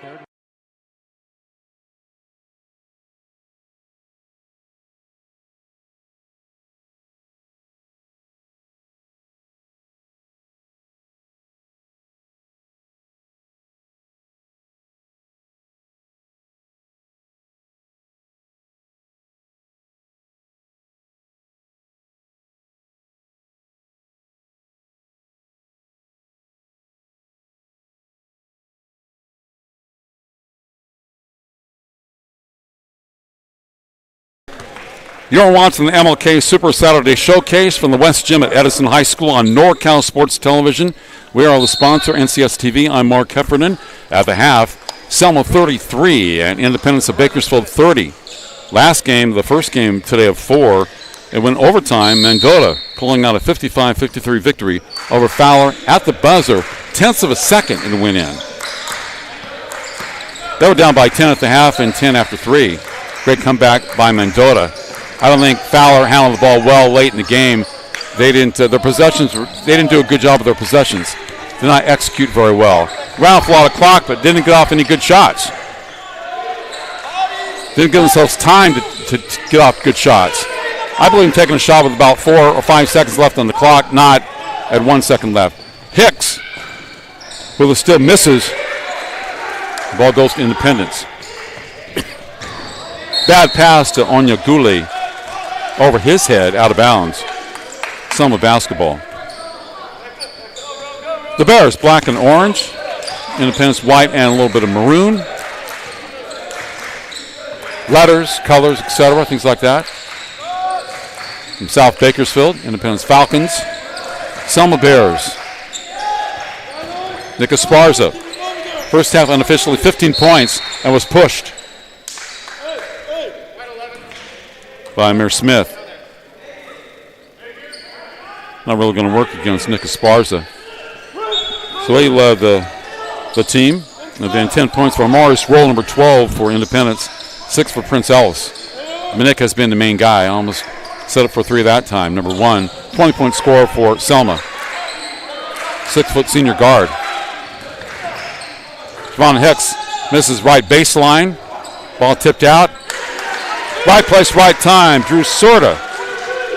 Third. You're watching the MLK Super Saturday Showcase from the West Gym at Edison High School on NorCal Sports Television. We are the sponsor, NCS TV. I'm Mark Heffernan. At the half, Selma 33 and Independence of Bakersfield 30. Last game, the first game today of 4, it went overtime. Mendota pulling out a 55-53 victory over Fowler at the buzzer, tenths of a second in the win-in. They were down by 10 at the half and 10 after 3. Great comeback by Mendota. I don't think Fowler handled the ball well late in the game. They didn't. Their possessions. They didn't do a good job of their possessions. Did not execute very well. Ran off a lot of clock, but didn't get off any good shots. Didn't give themselves time to get off good shots. I believe in taking a shot with about 4 or 5 seconds left on the clock, not at 1 second left. Hicks, with a still misses. The ball goes to Independence. Bad pass to Onyegule over his head, out of bounds. Selma basketball. The Bears, black and orange. Independence, white and a little bit of maroon. Letters, colors, etc., things like that. From South Bakersfield, Independence Falcons. Selma Bears. Nick Esparza. First half unofficially 15 points and was pushed by Amir Smith. Not really going to work against Nick Esparza. So he led the team. And then 10 points for Morris, roll number 12 for Independence, 6 for Prince Ellis. Nick has been the main guy. Almost set up for 3 that time. Number 1, 20-point scorer for Selma. 6-foot senior guard. Javon Hicks misses right baseline. Ball tipped out. Right place, right time. Drew Sorta.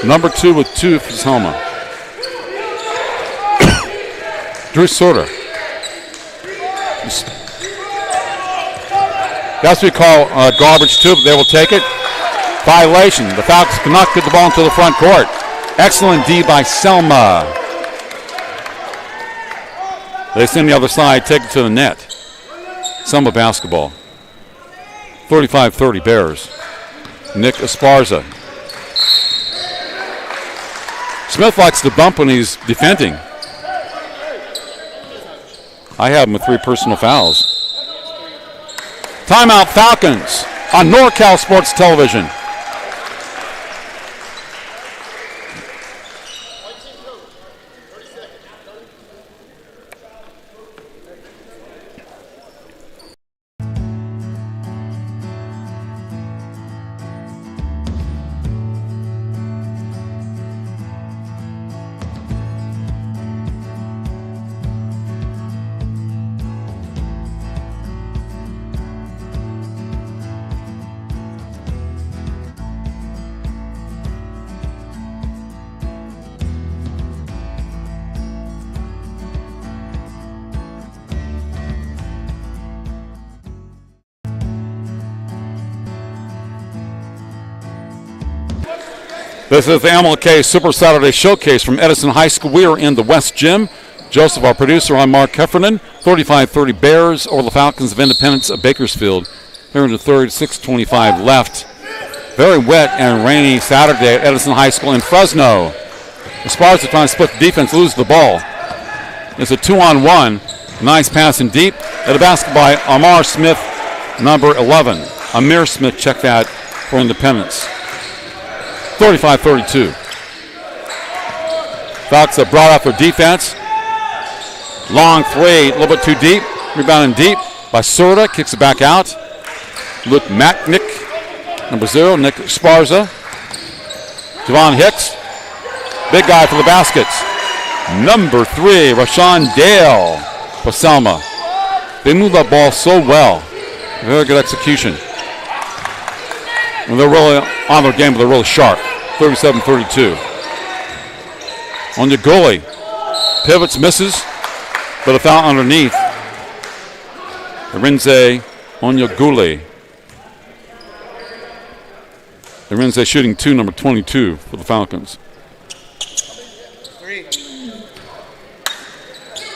Number 2 with 2 for Selma. Drew Sorta. That's what we call garbage too, but they will take it. Violation. The Falcons cannot get the ball into the front court. Excellent D by Selma. They send the other side, take it to the net. Selma basketball. 35-30 Bears. Nick Esparza. Smith likes to bump when he's defending. I have him with 3 personal fouls. Timeout Falcons on NorCal Sports Television. This is the MLK Super Saturday Showcase from Edison High School. We are in the West Gym. Joseph, our producer, I'm Mark Heffernan. 35-30 Bears over the Falcons of Independence of Bakersfield. Here in the third, 6:25 left. Very wet and rainy Saturday at Edison High School in Fresno. The Spartans are trying to split the defense, lose the ball. It's a 2-on-1. Nice pass in deep. At a basket by Amar Smith, number 11. Amir Smith, check that for Independence. 35-32. Falcons have brought out their defense. Long 3, a little bit too deep. Rebounding deep by Sorda. Kicks it back out. Luke Macknick, number 0. Nick Esparza. Javon Hicks. Big guy for the baskets. Number 3, Rashawn Dale for Selma. They move that ball so well. Very good execution. And they're really on their game, but they're really sharp. 37-32. On the goalie. Pivots, misses, but a foul underneath. Arinze Onyegule. Arinze shooting 2, number 22 for the Falcons.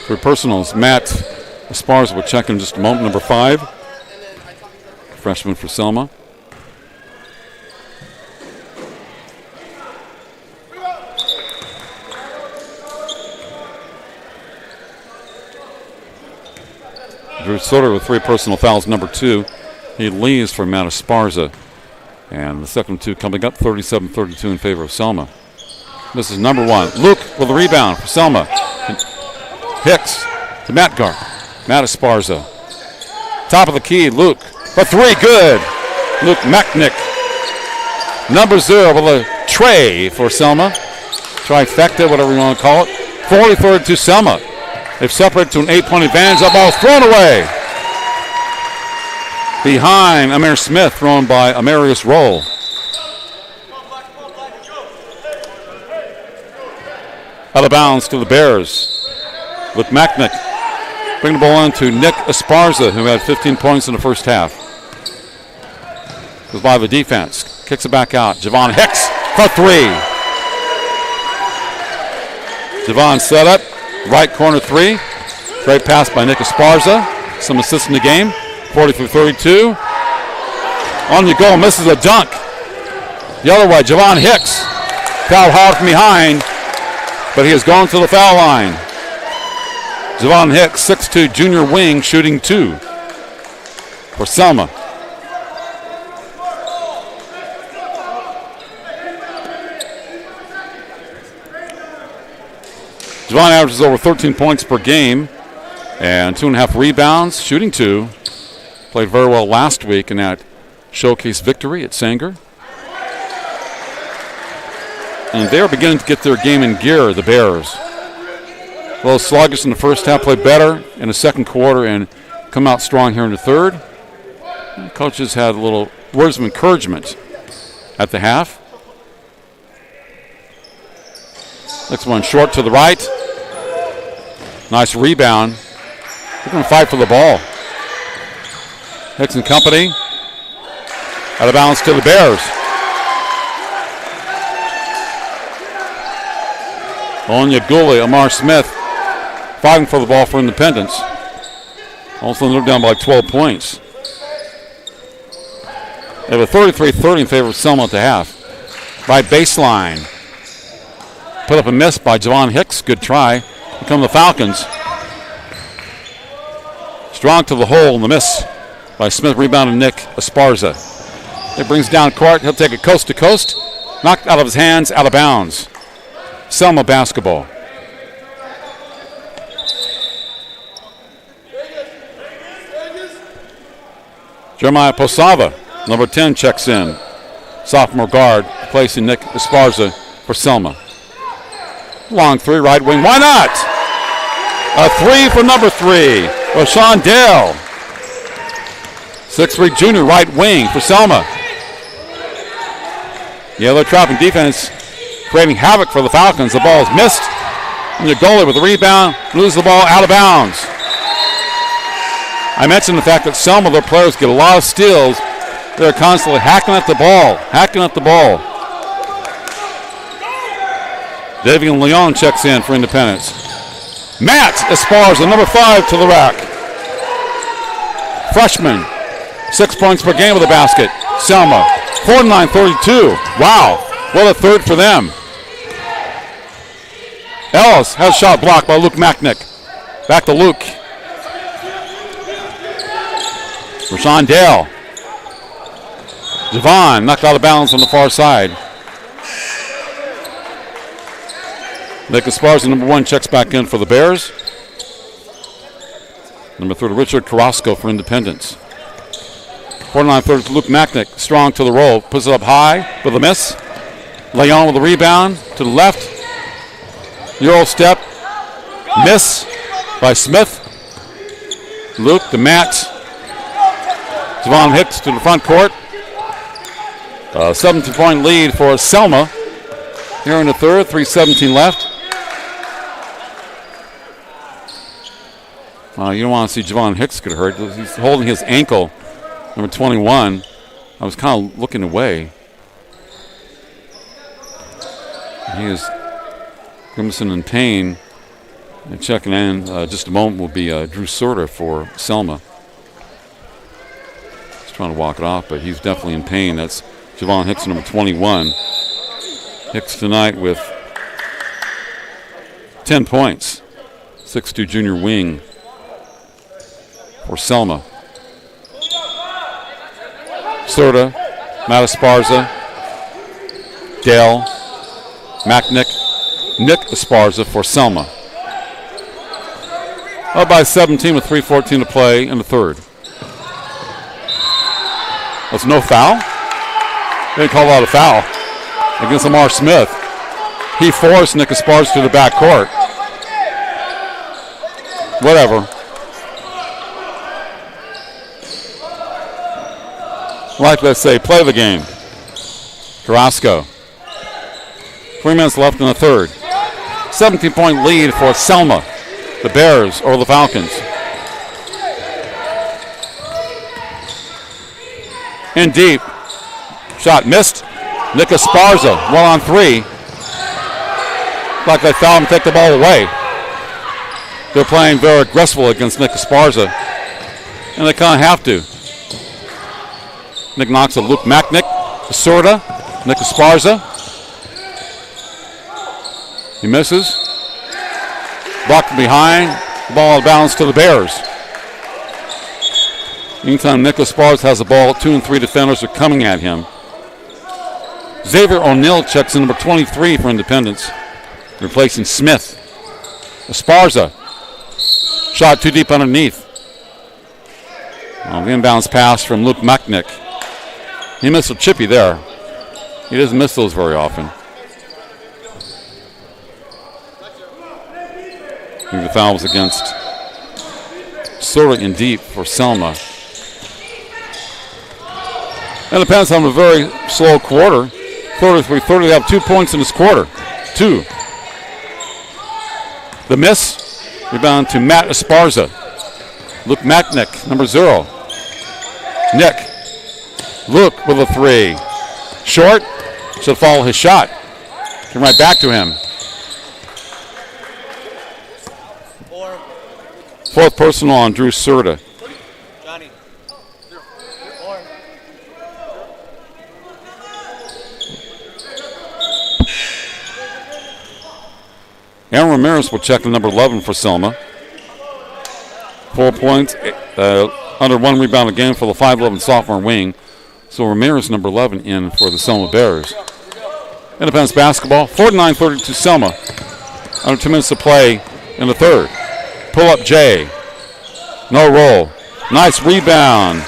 3 personals. Matt Esparza will check in just a moment. Number 5. Freshman for Selma. Drew Sutter with 3 personal fouls, number 2. He leaves for Matt Esparza. And the second 2 coming up, 37-32 in favor of Selma. This is number 1. Luke with a rebound for Selma. Hicks to Matt Gar. Matt Esparza. Top of the key, Luke. For 3, good. Luke Macknick. Number 0 with a tray for Selma. Trifecta, whatever you want to call it. 40-32 Selma. They've separated to an 8-point advantage. That ball's thrown away. behind Amir Smith, thrown by Amarius Roll. Out of bounds to the Bears. With Macknick. Bring the ball in to Nick Esparza, who had 15 points in the first half. Goes by the defense. Kicks it back out. Javon Hicks for three. Javon set up. Right corner three. Great pass by Nick Esparza. Some assists in the game. 40-32. On you go. Misses a dunk. The other way. Javon Hicks. Foul hard from behind. But he has gone to the foul line. Javon Hicks, 6'2", junior wing, shooting two for Selma. Javon averages over 13 points per game and 2.5 rebounds, shooting two. Played very well last week in that showcase victory at Sanger. And they're beginning to get their game in gear, the Bears. A little sluggish in the first half, played better in the second quarter and come out strong here in the third. And coaches had a little words of encouragement at the half. Next one short to the right. Nice rebound. They're going to fight for the ball. Hicks and company. Out of bounds to the Bears. Onya Gully, Amar Smith fighting for the ball for Independence. Also they're down by like 12 points. They have a 33-30 in favor of Selma at the half. Right baseline. Put up a miss by Javon Hicks. Good try. Here come the Falcons. Strong to the hole in the miss by Smith. Rebounded Nick Esparza. It brings down court. He'll take it coast to coast. Knocked out of his hands, out of bounds. Selma basketball. Jeremiah Posava, number 10, checks in. Sophomore guard, replacing Nick Esparza for Selma. Long three, right wing. Why not? A three for number 3, Rashawn Dale. 6'3" junior, right wing for Selma. Yeah, they're trapping defense, creating havoc for the Falcons. The ball is missed. And the goalie with the rebound, loses the ball out of bounds. I mentioned the fact that Selma, their players get a lot of steals. They're constantly hacking at the ball. Davian Leon checks in for Independence. Matt Esparza, number 5, to the rack. Freshman, 6 points per game with the basket. Selma, 49-32. Wow, what a third for them. Ellis has a shot blocked by Luke Macknick. Back to Luke. Rashawn Dale. Javon knocked out of bounds on the far side. Nick Esparza, number 1, checks back in for the Bears. Number 3, Richard Carrasco for Independence. 49-30, Luke Macknick, strong to the roll. Puts it up high with a miss. Leon with the rebound to the left. Euro step. Miss by Smith. Luke to Matt. Javon Hicks to the front court. 17-point lead for Selma. Here in the third, 3:17 left. You don't want to see Javon Hicks get hurt. He's holding his ankle, number 21. I was kind of looking away. He is grimacing in pain. And checking in just a moment will be Drew Sorter for Selma. He's trying to walk it off, but he's definitely in pain. That's Javon Hicks, number 21. Hicks tonight with 10 points. 6'2" junior wing for Selma. Sorta, Matt Esparza, Dale, Macknick, Nick Esparza for Selma. Up by 17 with 3:14 to play in the third. That's no foul. They didn't call out a foul against Amar Smith. He forced Nick Esparza to the back court. Whatever. Like they say, play the game. Carrasco. 3 minutes left in the third. 17-point lead for Selma, the Bears, or the Falcons. In deep. Shot missed. Nick Esparza, 1-on-3. Like they fouled him, take the ball away. They're playing very aggressive against Nick Esparza, and they kind of have to. Nick knocks to Luke Macknick. Sorta. Nick Esparza. He misses. Blocked from behind. The ball out of bounds to the Bears. Meantime, Nick Esparza has the ball. 2 and 3 defenders are coming at him. Xavier O'Neill checks in number 23 for Independence, replacing Smith. Esparza. Shot too deep underneath. The inbounds pass from Luke Macknick. He missed a chippy there. He doesn't miss those very often. I think the foul was against Sorta in deep for Selma. And the Pens have a very slow quarter. 33-30, they have 2 points in this quarter. 2. The miss. Rebound to Matt Esparza. Luke Macknick, number 0. Nick. Luke with a 3. Short. Should follow his shot. Come right back to him. 4th personal on Drew Serta. Aaron Ramirez will check the number 11 for Selma. 4 points, under 1 rebound a game for the 5'11 sophomore wing. So Ramirez, number 11, in for the Selma Bears. Independence basketball, 49-32 Selma. Under 2 minutes to play in the third. Pull up Jay. No roll. Nice rebound.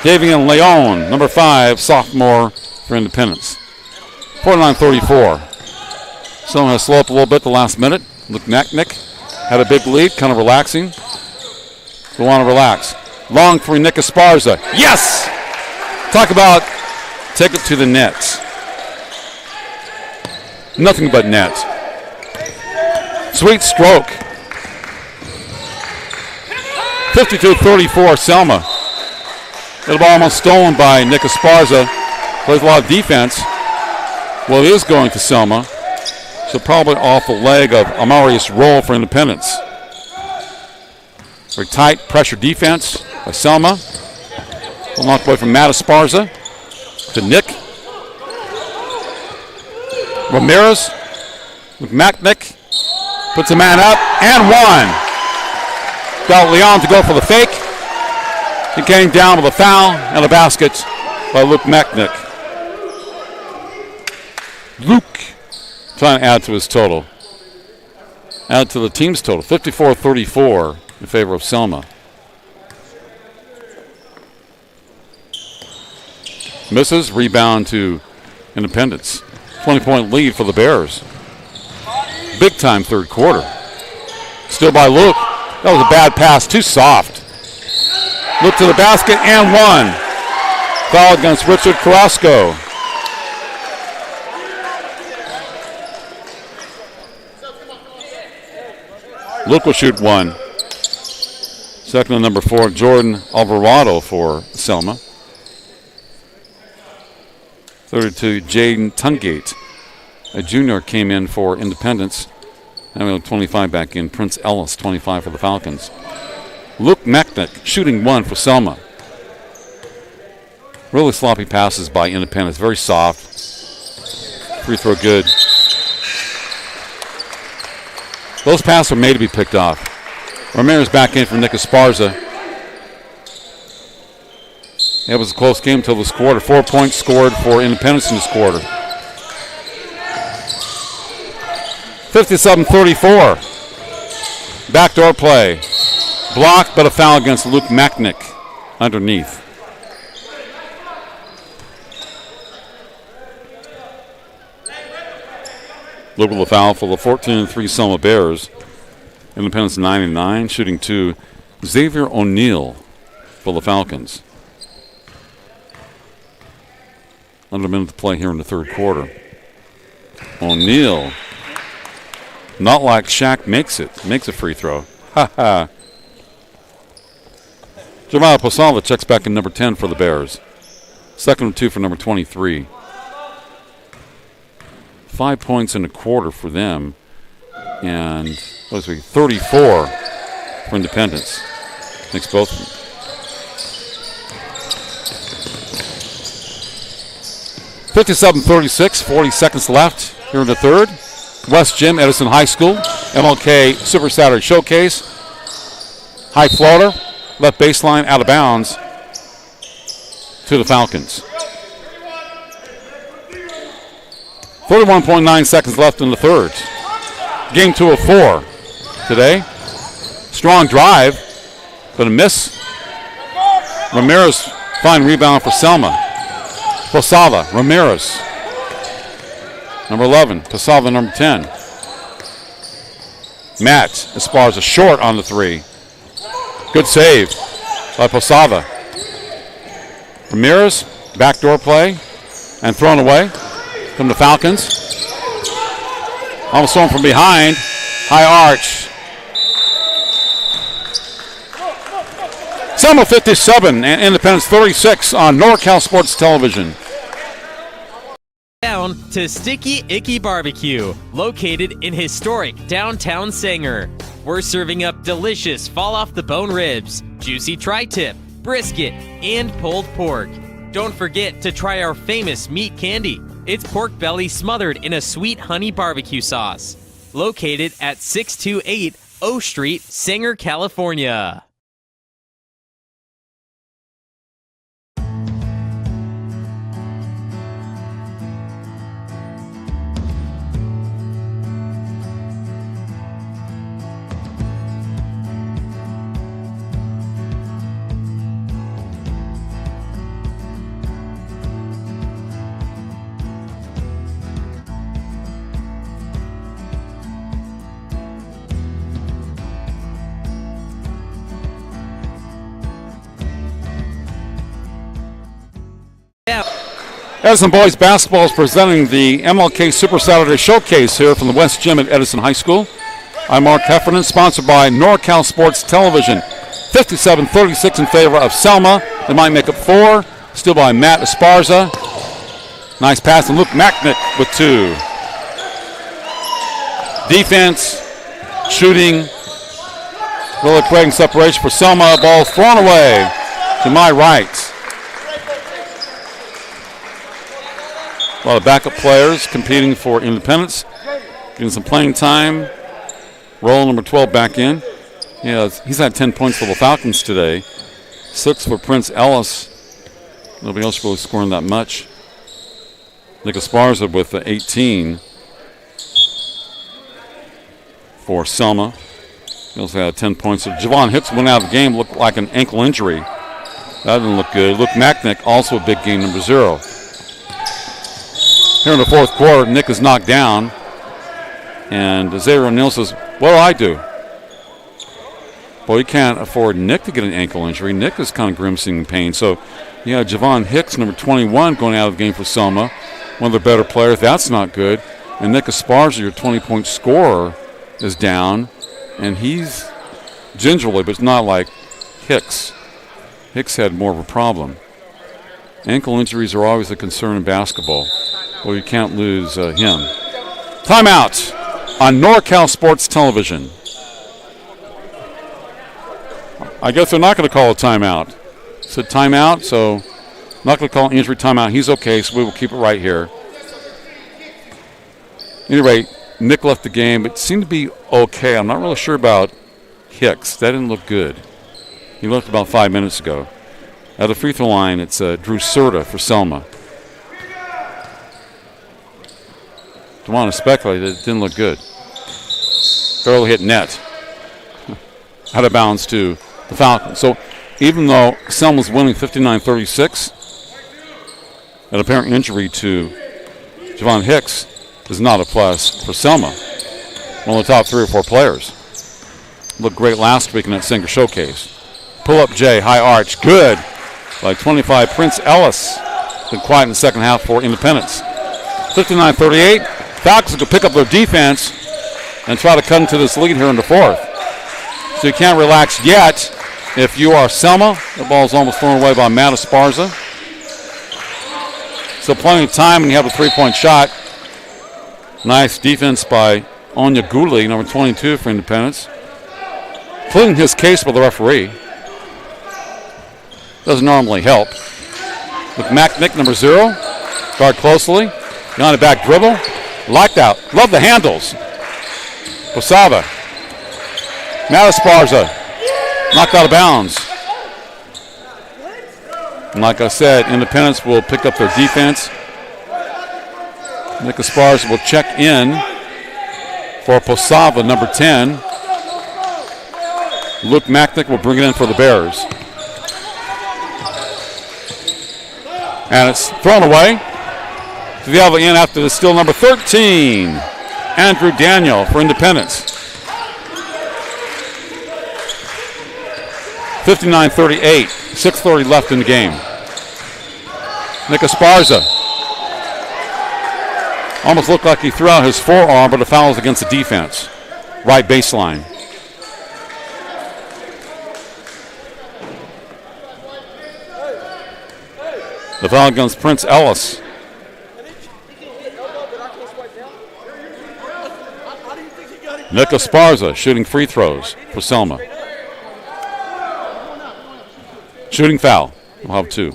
Davian Leon, number 5, sophomore for Independence. 49-34. Selma has slowed up a little bit the last minute. Luke Macknick had a big lead, kind of relaxing. They want to relax. Long for Nick Esparza. Yes! Talk about take it to the net. Nothing but net. Sweet stroke. 52-34 Selma. The ball almost stolen by Nick Esparza. Plays a lot of defense. Well, it is going to Selma. So probably off the leg of Amarius Roll for Independence. Very tight pressure defense by Selma. Well knocked away from Matt Esparza to Nick. Ramirez with Macknick. Puts a man up and 1. Got Leon to go for the fake. He came down with a foul and a basket by Luke Macknick. Luke trying to add to his total. Add to the team's total. 54-34 in favor of Selma. Misses. Rebound to Independence. 20-point lead for the Bears. Big time third quarter. Still by Luke. That was a bad pass. Too soft. Luke to the basket and 1. Foul against Richard Carrasco. Luke will shoot 1. Second and number 4, Jordan Alvarado for Selma. 32, Jaden Tungate. A junior came in for Independence. And 25 back in. Prince Ellis, 25 for the Falcons. Luke Macknick shooting 1 for Selma. Really sloppy passes by Independence. Very soft. Free throw good. Those passes are made to be picked off. Ramirez back in for Nick Esparza. It was a close game until this quarter. 4 points scored for Independence in this quarter. 57-34. Backdoor play. Blocked, but a foul against Luke Macknick underneath. Luke with a foul for the 14-3 Selma Bears. Independence 9-9, shooting 2. Xavier O'Neill for the Falcons. Under a minute to play here in the third quarter. O'Neal, not like Shaq makes a free throw. Ha ha. Jeremiah Posada checks back in number 10 for the Bears. Second and 2 for number 23. 5 points in a quarter for them. And 34 for Independence. Makes both of them. 57-36, 40 seconds left here in the third. West Gym, Edison High School, MLK Super Saturday Showcase. High floater, left baseline, out of bounds to the Falcons. 31.9 seconds left in the third. Game 2 of 4 today. Strong drive, but a miss. Ramirez, fine rebound for Selma. Posada, Ramirez. Number 11, Posada, number 10. Matt Esparza short on the three. Good save by Posada. Ramirez, backdoor play, and thrown away from the Falcons. Almost thrown from behind. High arch. Selma 57 and Independence 36 on NorCal Sports Television. Down to Sticky Icky BBQ, located in historic downtown Sanger. We're serving up delicious fall-off-the-bone ribs, juicy tri-tip, brisket, and pulled pork. Don't forget to try our famous meat candy. It's pork belly smothered in a sweet honey barbecue sauce. Located at 628 O Street, Sanger, California. Edison Boys Basketball is presenting the MLK Super Saturday Showcase here from the West Gym at Edison High School. I'm Mark Heffernan, sponsored by NorCal Sports Television. 57-36 in favor of Selma. They might make it 4. Still by Matt Esparza. Nice pass from Luke Macknick with 2. Defense, shooting, really creating separation for Selma. Ball thrown away to my right. A lot of backup players competing for Independence, getting some playing time. Roll number 12 back in. Yeah, he's had 10 points for the Falcons today. 6 for Prince Ellis. Nobody else really scoring that much. Nick Esparza with 18 for Selma. He also had 10 points. So Javon Hicks went out of the game, looked like an ankle injury. That didn't look good. Luke Macknick, also a big game, number 0. Here in the fourth quarter, Nick is knocked down. And Xavier O'Neal says, what do I do? Well, you can't afford Nick to get an ankle injury. Nick is kind of grimacing in pain. So, yeah, Javon Hicks, number 21, going out of the game for Selma. One of the better players. That's not good. And Nick Esparza, your 20-point scorer, is down. And he's gingerly, but it's not like Hicks. Hicks had more of a problem. Ankle injuries are always a concern in basketball. Well, you can't lose him. Timeout on NorCal Sports Television. I guess they're not going to call a timeout. Said timeout, so not going to call an injury timeout. He's okay, so we will keep it right here. Anyway, Nick left the game, but seemed to be okay. I'm not really sure about Hicks. That didn't look good. He left about 5 minutes ago. At the free throw line, it's Drew Serta for Selma. Don't want to speculate. It didn't look good. Barely hit net. Out of bounds to the Falcons. So even though Selma's winning 59-36, an apparent injury to Javon Hicks is not a plus for Selma. One of the top 3 or 4 players. Looked great last week in that Singer Showcase. Pull up J, high arch, good. By 25, Prince Ellis. been quiet in the second half for Independence. 59-38. Falcons will pick up their defense and try to cut into this lead here in the fourth. So you can't relax yet. If you are Selma, the ball is almost thrown away by Matt Esparza. So plenty of time, and you have a three-point shot. Nice defense by Onya Guli, number 22 for Independence. Pleading his case with the referee. Doesn't normally help. With Macknick, number 0. Guard closely. Behind the back dribble. Like that. Love the handles. Posada. Matt Esparza. Knocked out of bounds. And like I said, Independence will pick up their defense. Nick Esparza will check in for Posada, number 10. Luke Macknick will bring it in for the Bears. And it's thrown away to the other end after the steal, number 13. Andrew Daniel for Independence. 59-38, 6:30 left in the game. Nick Esparza. Almost looked like he threw out his forearm, but the foul was against the defense. Right baseline. The foul against Prince Ellis. Nick Esparza shooting free throws for Selma. Shooting foul. We'll have 2.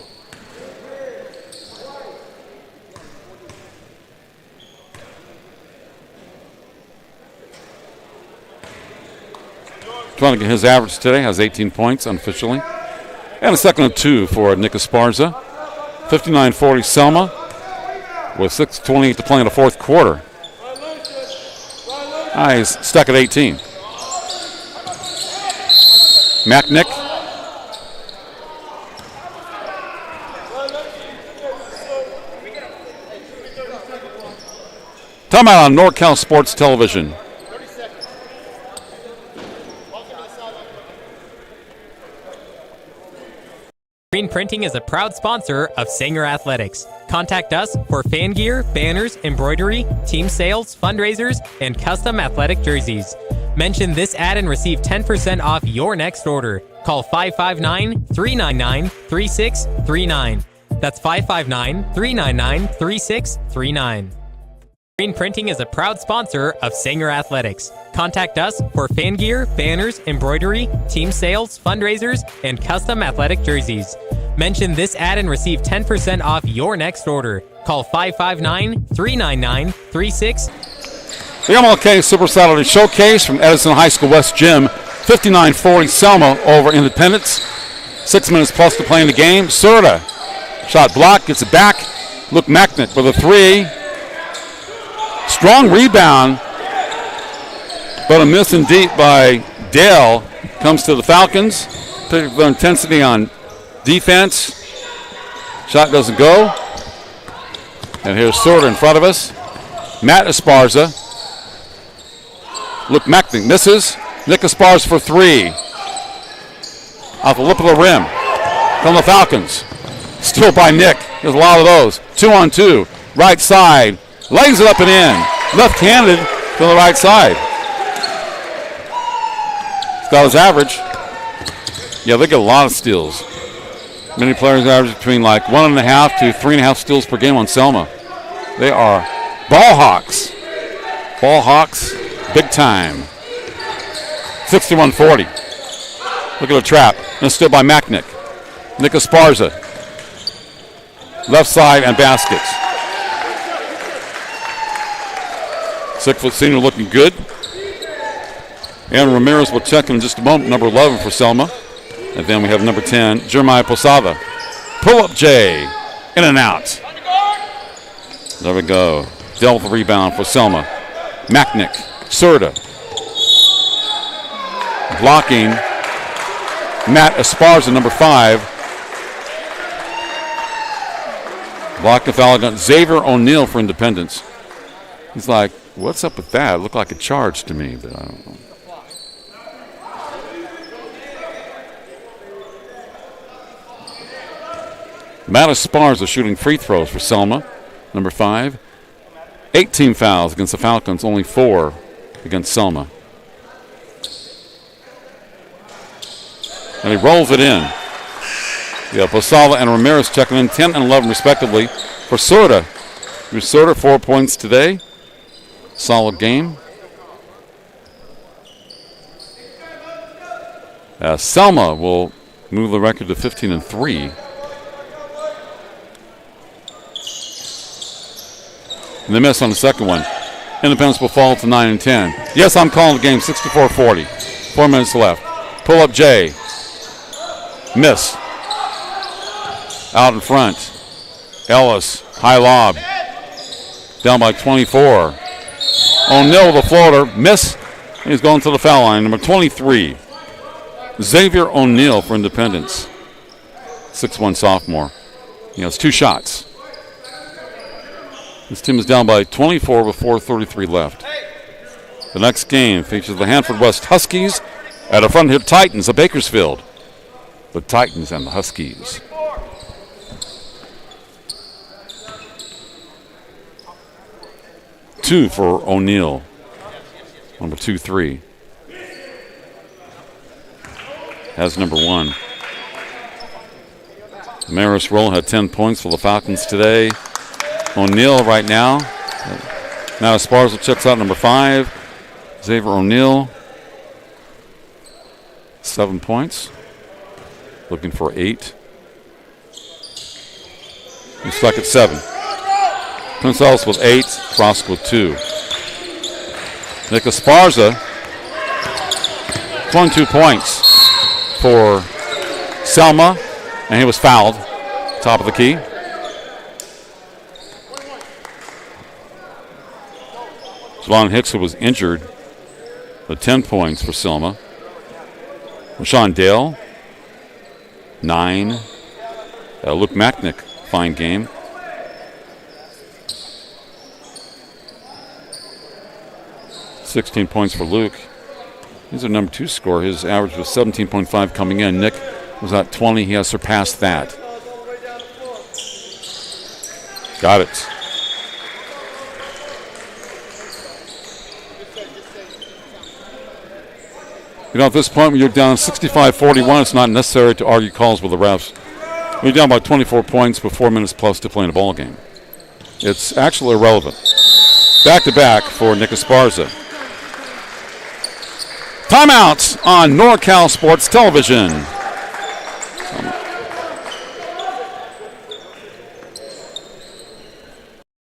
Trying to get his average today, has 18 points unofficially. And a second and 2 for Nick Esparza. 59-40 Selma with 6:28 to play in the fourth quarter. He's stuck at 18. Macknick. Timeout on NorCal Sports Television. Screen Printing is a proud sponsor of Sanger Athletics. Contact us for fan gear, banners, embroidery, team sales, fundraisers, and custom athletic jerseys. Mention this ad and receive 10% off your next order. Call 559-399-3639. That's 559-399-3639. Screen Printing is a proud sponsor of Sanger Athletics. Contact us for fan gear, banners, embroidery, team sales, fundraisers, and custom athletic jerseys. Mention this ad and receive 10% off your next order. Call 559-399-36. The MLK Super Saturday Showcase from Edison High School West Gym. 59-40 Selma over Independence. 6 minutes plus to play in the game. Serta. Shot blocked, gets it back. Luke Macknick with a 3. Strong rebound, but a miss and deep by Dale. Comes to the Falcons. Pick up their intensity on defense. Shot doesn't go. And here's Sorter in front of us. Matt Esparza. Luke Macknick misses. Nick Esparza for 3. Off the lip of the rim. From the Falcons. Still by Nick. There's a lot of those. 2-on-2. Right side. Lays it up and in. Left-handed to the right side. He's got his average. Yeah, they get a lot of steals. Many players average between like 1.5 to 3.5 steals per game on Selma. They are ball hawks. Ball hawks, big time. 61-40. Look at the trap. And still by Macknick. Nick Esparza. Left side and baskets. 6-foot senior looking good. And Ramirez will check in just a moment. Number 11 for Selma. And then we have number 10, Jeremiah Posada. Pull-up J. In and out. There we go. Dealt with the rebound for Selma. Macknick. Serta. Blocking. Matt Esparza, number 5. Blocked the foul against Xavier O'Neal for Independence. He's like, what's up with that? It looked like a charge to me, but I don't know. Matt Esparza shooting free throws for Selma, number 5. 18 fouls against the Falcons, only 4 against Selma. And he rolls it in. Yeah, Posada and Ramirez checking in, 10 and 11 respectively for Sorda. Sorda, 4 points today. Solid game. Selma will move the record to 15 and 3. And they miss on the second one. Independence will fall to 9 and 10. Yes, I'm calling the game 64-40. 4 minutes left. Pull up Jay. Miss. Out in front. Ellis. High lob. Down by 24. O'Neal with a floater. Miss. He's going to the foul line. Number 23. Xavier O'Neal for Independence. 6'1" sophomore. He has 2 shots. This team is down by 24 with 4:33 left. The next game features the Hanford West Huskies at the Frontier Titans of Bakersfield. The Titans and the Huskies. Two for O'Neal. Number 2-3. Has number 1. Maris Roll had 10 points for the Falcons today. O'Neal right now. Now Esparza checks out number 5. Xavier O'Neal. 7 points. Looking for 8. He's stuck at 7. Prince Ellis with 8. Frost with 2. Nick Esparza. 22 points for Selma. And he was fouled. Top of the key. Javon Hicks, who was injured, with 10 points for Selma. Rashawn Dale, 9. Luke Macknick, fine game. .16 points for Luke. He's a number 2 scorer. His average was 17.5 coming in. Nick was at 20. He has surpassed that. Got it. You know, at this point, when you're down 65-41, it's not necessary to argue calls with the refs. We're down by 24 points with 4 minutes plus to play in a ball game. It's actually irrelevant. Back-to-back for Nick Esparza. Timeouts on NorCal Sports Television.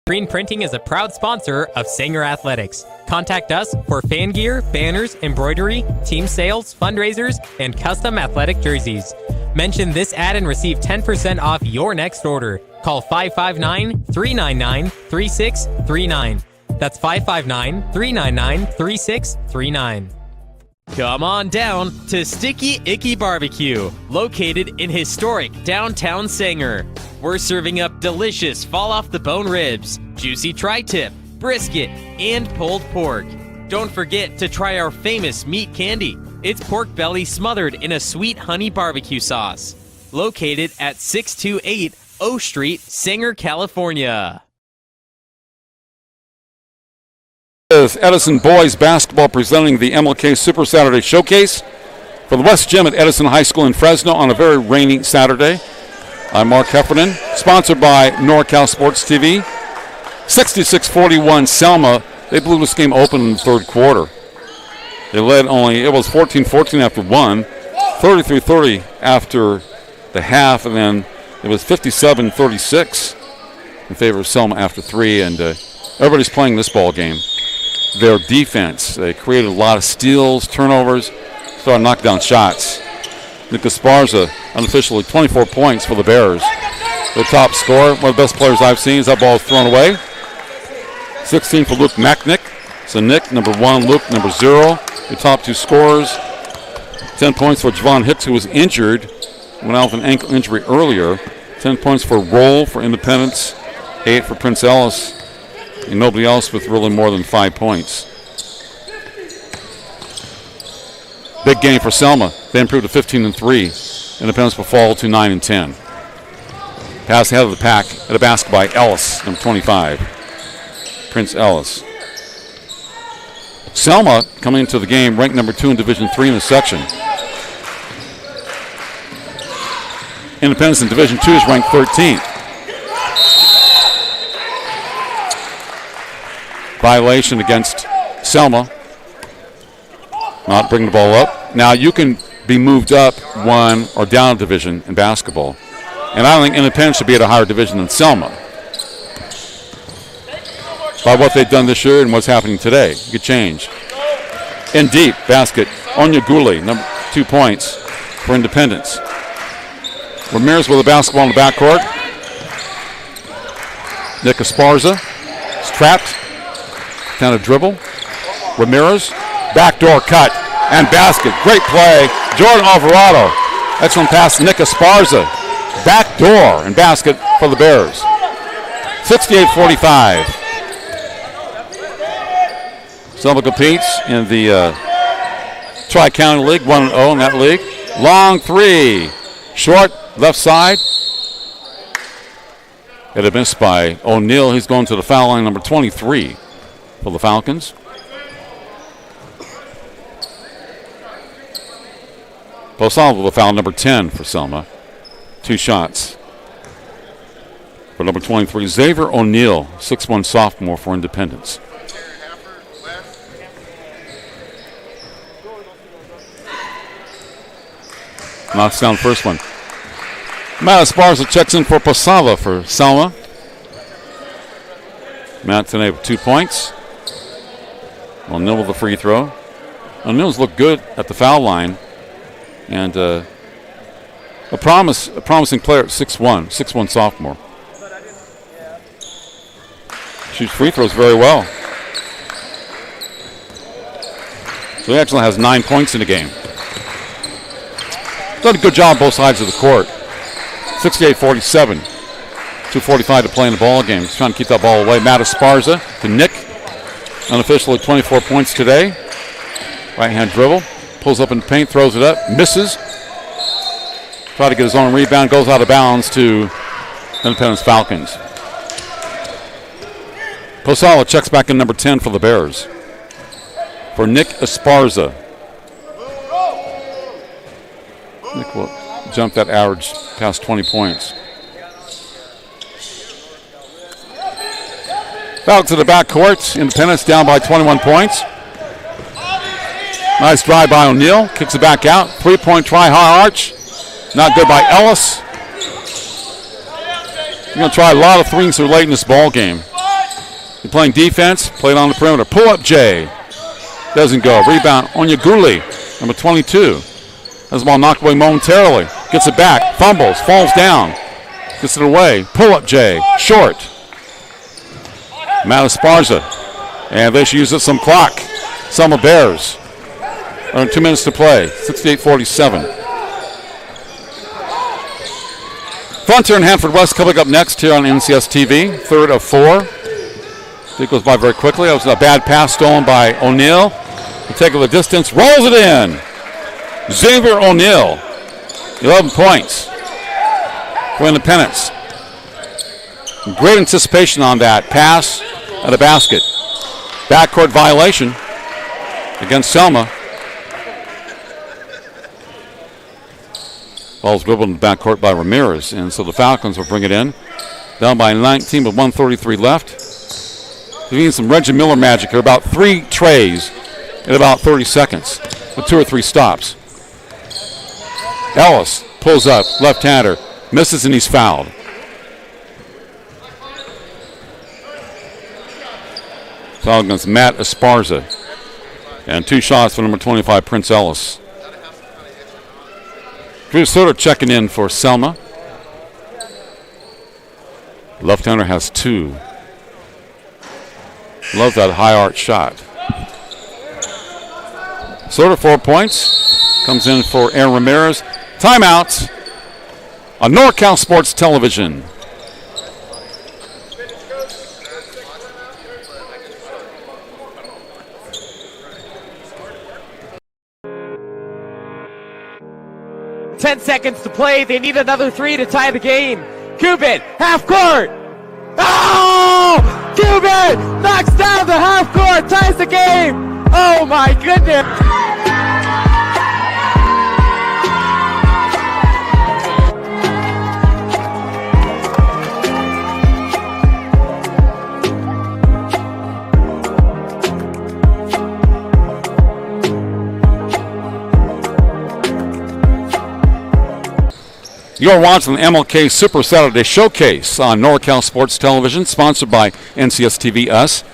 Green Printing is a proud sponsor of Sanger Athletics. Contact us for fan gear, banners, embroidery, team sales, fundraisers, and custom athletic jerseys. Mention this ad and receive 10% off your next order. Call 559-399-3639. That's 559-399-3639. Come on down to Sticky Icky BBQ, located in historic downtown Sanger. We're serving up delicious fall-off-the-bone ribs, juicy tri-tip, brisket, and pulled pork. Don't forget to try our famous meat candy. It's pork belly smothered in a sweet honey barbecue sauce. Located at 628 O Street, Sanger, California. Is Edison Boys Basketball presenting the MLK Super Saturday Showcase for the West Gym at Edison High School in Fresno on a very rainy Saturday. I'm Mark Heffernan, sponsored by NorCal Sports TV. 66-41 Selma. They blew this game open in the third quarter. They led it was 14-14 after 1, 33-30 after the half, and then it was 57-36 in favor of Selma after 3, and everybody's playing this ball game. Their defense, they created a lot of steals, turnovers, started knock down shots. Nick Esparza, unofficially 24 points for the Bears. The top scorer, one of the best players I've seen, as that ball is thrown away. 16 for Luke Macknick. So Nick, number 1, Luke, number 0. The top 2 scorers. 10 points for Javon Hicks, who was injured. Went out with an ankle injury earlier. 10 points for Roll for Independence. 8 for Prince Ellis. And nobody else with really more than 5 points. Big game for Selma. They improved to 15-3. Independence will fall to 9-10. Pass ahead of the pack at a basket by Ellis, number 25. Prince Ellis. Selma coming into the game ranked number 2 in Division 3 in the section. Independence in Division 2 is ranked 13th. Violation against Selma. Not bringing the ball up. Now you can be moved up one or down a division in basketball. And I don't think Independence should be at a higher division than Selma. By what they've done this year and what's happening today. It could change. In deep, basket. Onyeguli, number 2 points for Independence. Ramirez with the basketball in the backcourt. Nick Esparza is trapped. Down a dribble. Ramirez, backdoor cut and basket. Great play. Jordan Alvarado. Excellent pass to Nick Esparza. Backdoor and basket for the Bears. 68-45. Selma competes in the Tri-County League, 1-0 in that league. Long three. Short, left side. It had missed by O'Neal. He's going to the foul line, number 23 for the Falcons. Posal with a foul, number 10 for Selma. 2 shots. For number 23, Xavier O'Neal, 6'1" sophomore for Independence. Knocks down the first one. Matt Esparza checks in for Posava for Selma. Matt today with 2 points. O'Neal with a free throw. O'Neal's looked good at the foul line. And a promising player at 6'1" sophomore. Shoots free throws very well. So he actually has 9 points in the game. Done a good job on both sides of the court. 68-47. 2:45 to play in the ball game. He's trying to keep that ball away. Matt Esparza to Nick. Unofficially 24 points today. Right hand dribble. Pulls up in the paint, throws it up, misses. Try to get his own rebound, goes out of bounds to Independence Falcons. Posala checks back in number 10 for the Bears. For Nick Esparza. Nick will jump that average past 20 points. Foul to the backcourt. Independence down by 21 points. Nice drive by O'Neal. Kicks it back out. 3-point try, high arch. Not good by Ellis. You're going to try a lot of threes here late in this ball game. You're playing defense. Played on the perimeter. Pull up Jay. Doesn't go. Rebound. Onyeguli, number 22. Has the ball knocked away momentarily. Gets it back. Fumbles. Falls down. Gets it away. Pull up Jay. Short. Matt Esparza. And they should use up some clock. Selma Bears. 2 minutes to play. 68-47. Frontier and Hanford West coming up next here on NCS TV. 3rd of 4. It goes by very quickly. That was a bad pass stolen by O'Neal. He takes the distance, rolls it in. Xavier O'Neal, 11 points for Independence. Great anticipation on that pass at a basket. Backcourt violation against Selma. Ball's dribbled in the backcourt by Ramirez, and so the Falcons will bring it in. Down by 19 with 1:33 left. We've seen some Reggie Miller magic here. About 3 trays in about 30 seconds with 2 or 3 stops. Ellis pulls up, left-hander, misses, and he's fouled. Foul against Matt Esparza. And 2 shots for number 25, Prince Ellis. Drew Sutter checking in for Selma. Left-hander has 2. Love that high arch shot. Sutter 4 points. Comes in for Aaron Ramirez. Timeout on NorCal Sports Television. Ten seconds to play. They need another 3 to tie the game. Cuban, half court. Oh! Cuban knocks down the half court, ties the game. Oh my goodness. You're watching the MLK Super Saturday Showcase on NorCal Sports Television, sponsored by NCS TV Us.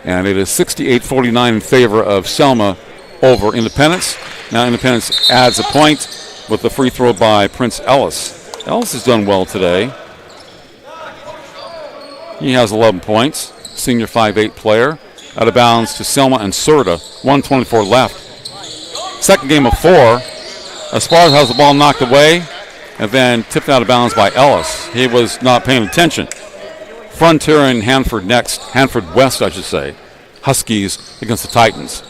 And it is 68-49 in favor of Selma over Independence. Now Independence adds a point with the free throw by Prince Ellis. Ellis has done well today. He has 11 points. Senior 5'8" player. Out of bounds to Selma and Serta. 1:24 left. Second game of 4. Esparza has the ball knocked away and then tipped out of bounds by Ellis. He was not paying attention. Frontier and Hanford next. Hanford West, I should say. Huskies against the Titans.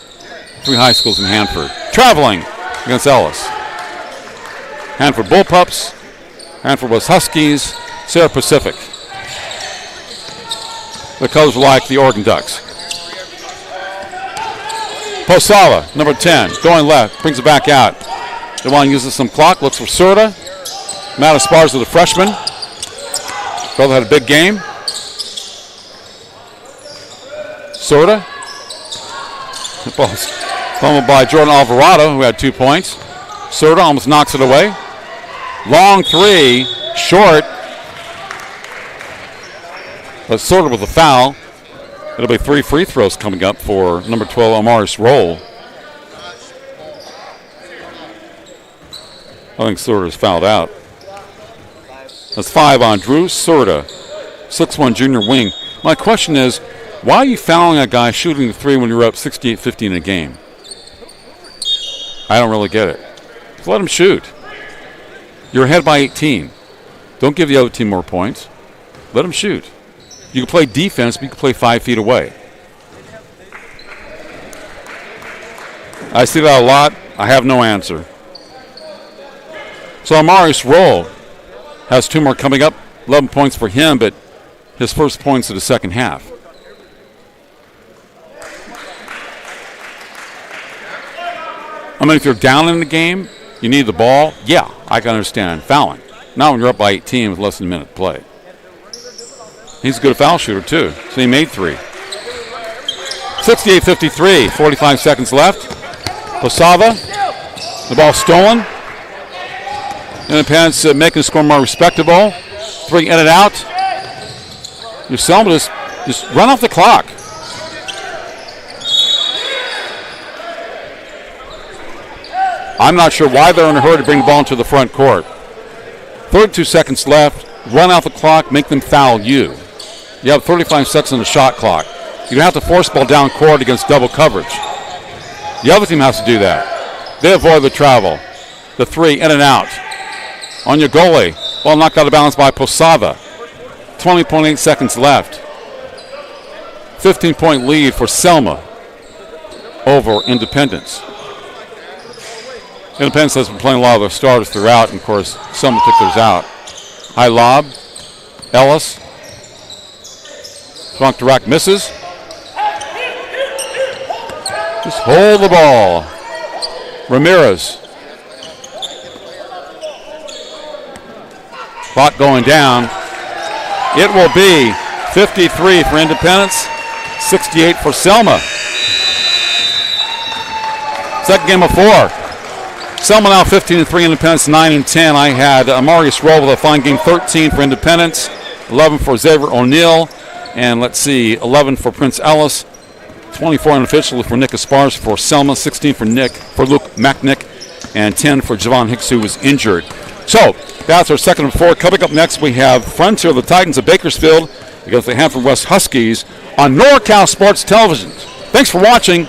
3 high schools in Hanford. Traveling against Ellis. Hanford Bullpups. Hanford West Huskies. Sarah Pacific. The colors were like the Oregon Ducks. Posala, number 10, going left, brings it back out. They want to use some clock, looks for Serta. Matt Esparza, the freshman. Brother had a big game. Serta. The ball's fumbled by Jordan Alvarado, who had 2 points. Serta almost knocks it away. Long 3, short. But Serta with a foul. It'll be 3 free throws coming up for number 12, Amaris Roll. I think Serta is fouled out. That's 5 on Drew Serta, 6'1" junior wing. My question is, why are you fouling a guy shooting the 3 when you're up 68-50 in a game? I don't really get it. Just let him shoot. You're ahead by 18. Don't give the other team more points. Let him shoot. You can play defense, but you can play 5 feet away. I see that a lot. I have no answer. So Amaris Roll has 2 more coming up. 11 points for him, but his first points of the second half. I mean, if you're down in the game, you need the ball, yeah, I can understand fouling. Not when you're up by 18 with less than a minute to play. He's a good foul shooter, too, so he made 3. 68-53, 45 seconds left. Posava, the ball stolen. Independence making the score more respectable. 3 in and out. Your Selma just run off the clock. I'm not sure why they're in a hurry to bring the ball into the front court. 32 seconds left. Run out the clock, make them foul you. You have 35 seconds on the shot clock. You don't have to force the ball down court against double coverage. The other team has to do that. They avoid the travel. The 3 in and out. On your goalie. Ball knocked out of bounds by Posada. 20.8 seconds left. 15-point lead for Selma over Independence. Independence has been playing a lot of their starters throughout, and of course, Selma took theirs out. High lob. Ellis. Trunk to rack misses. Just hold the ball. Ramirez. Clock going down. It will be 53 for Independence, 68 for Selma. Second game of 4. Selma now 15-3, Independence 9-10. I had Amarius Roll with a fine game, 13 for Independence, 11 for Xavier O'Neill, and let's see, 11 for Prince Ellis, 24 unofficially for Nick Esparza for Selma, 16 for Luke Macknick, and 10 for Javon Hicks, who was injured. So that's our second and 4. Coming up next, we have Frontier, the Titans of Bakersfield against the Hanford West Huskies on NorCal Sports Television. Thanks for watching.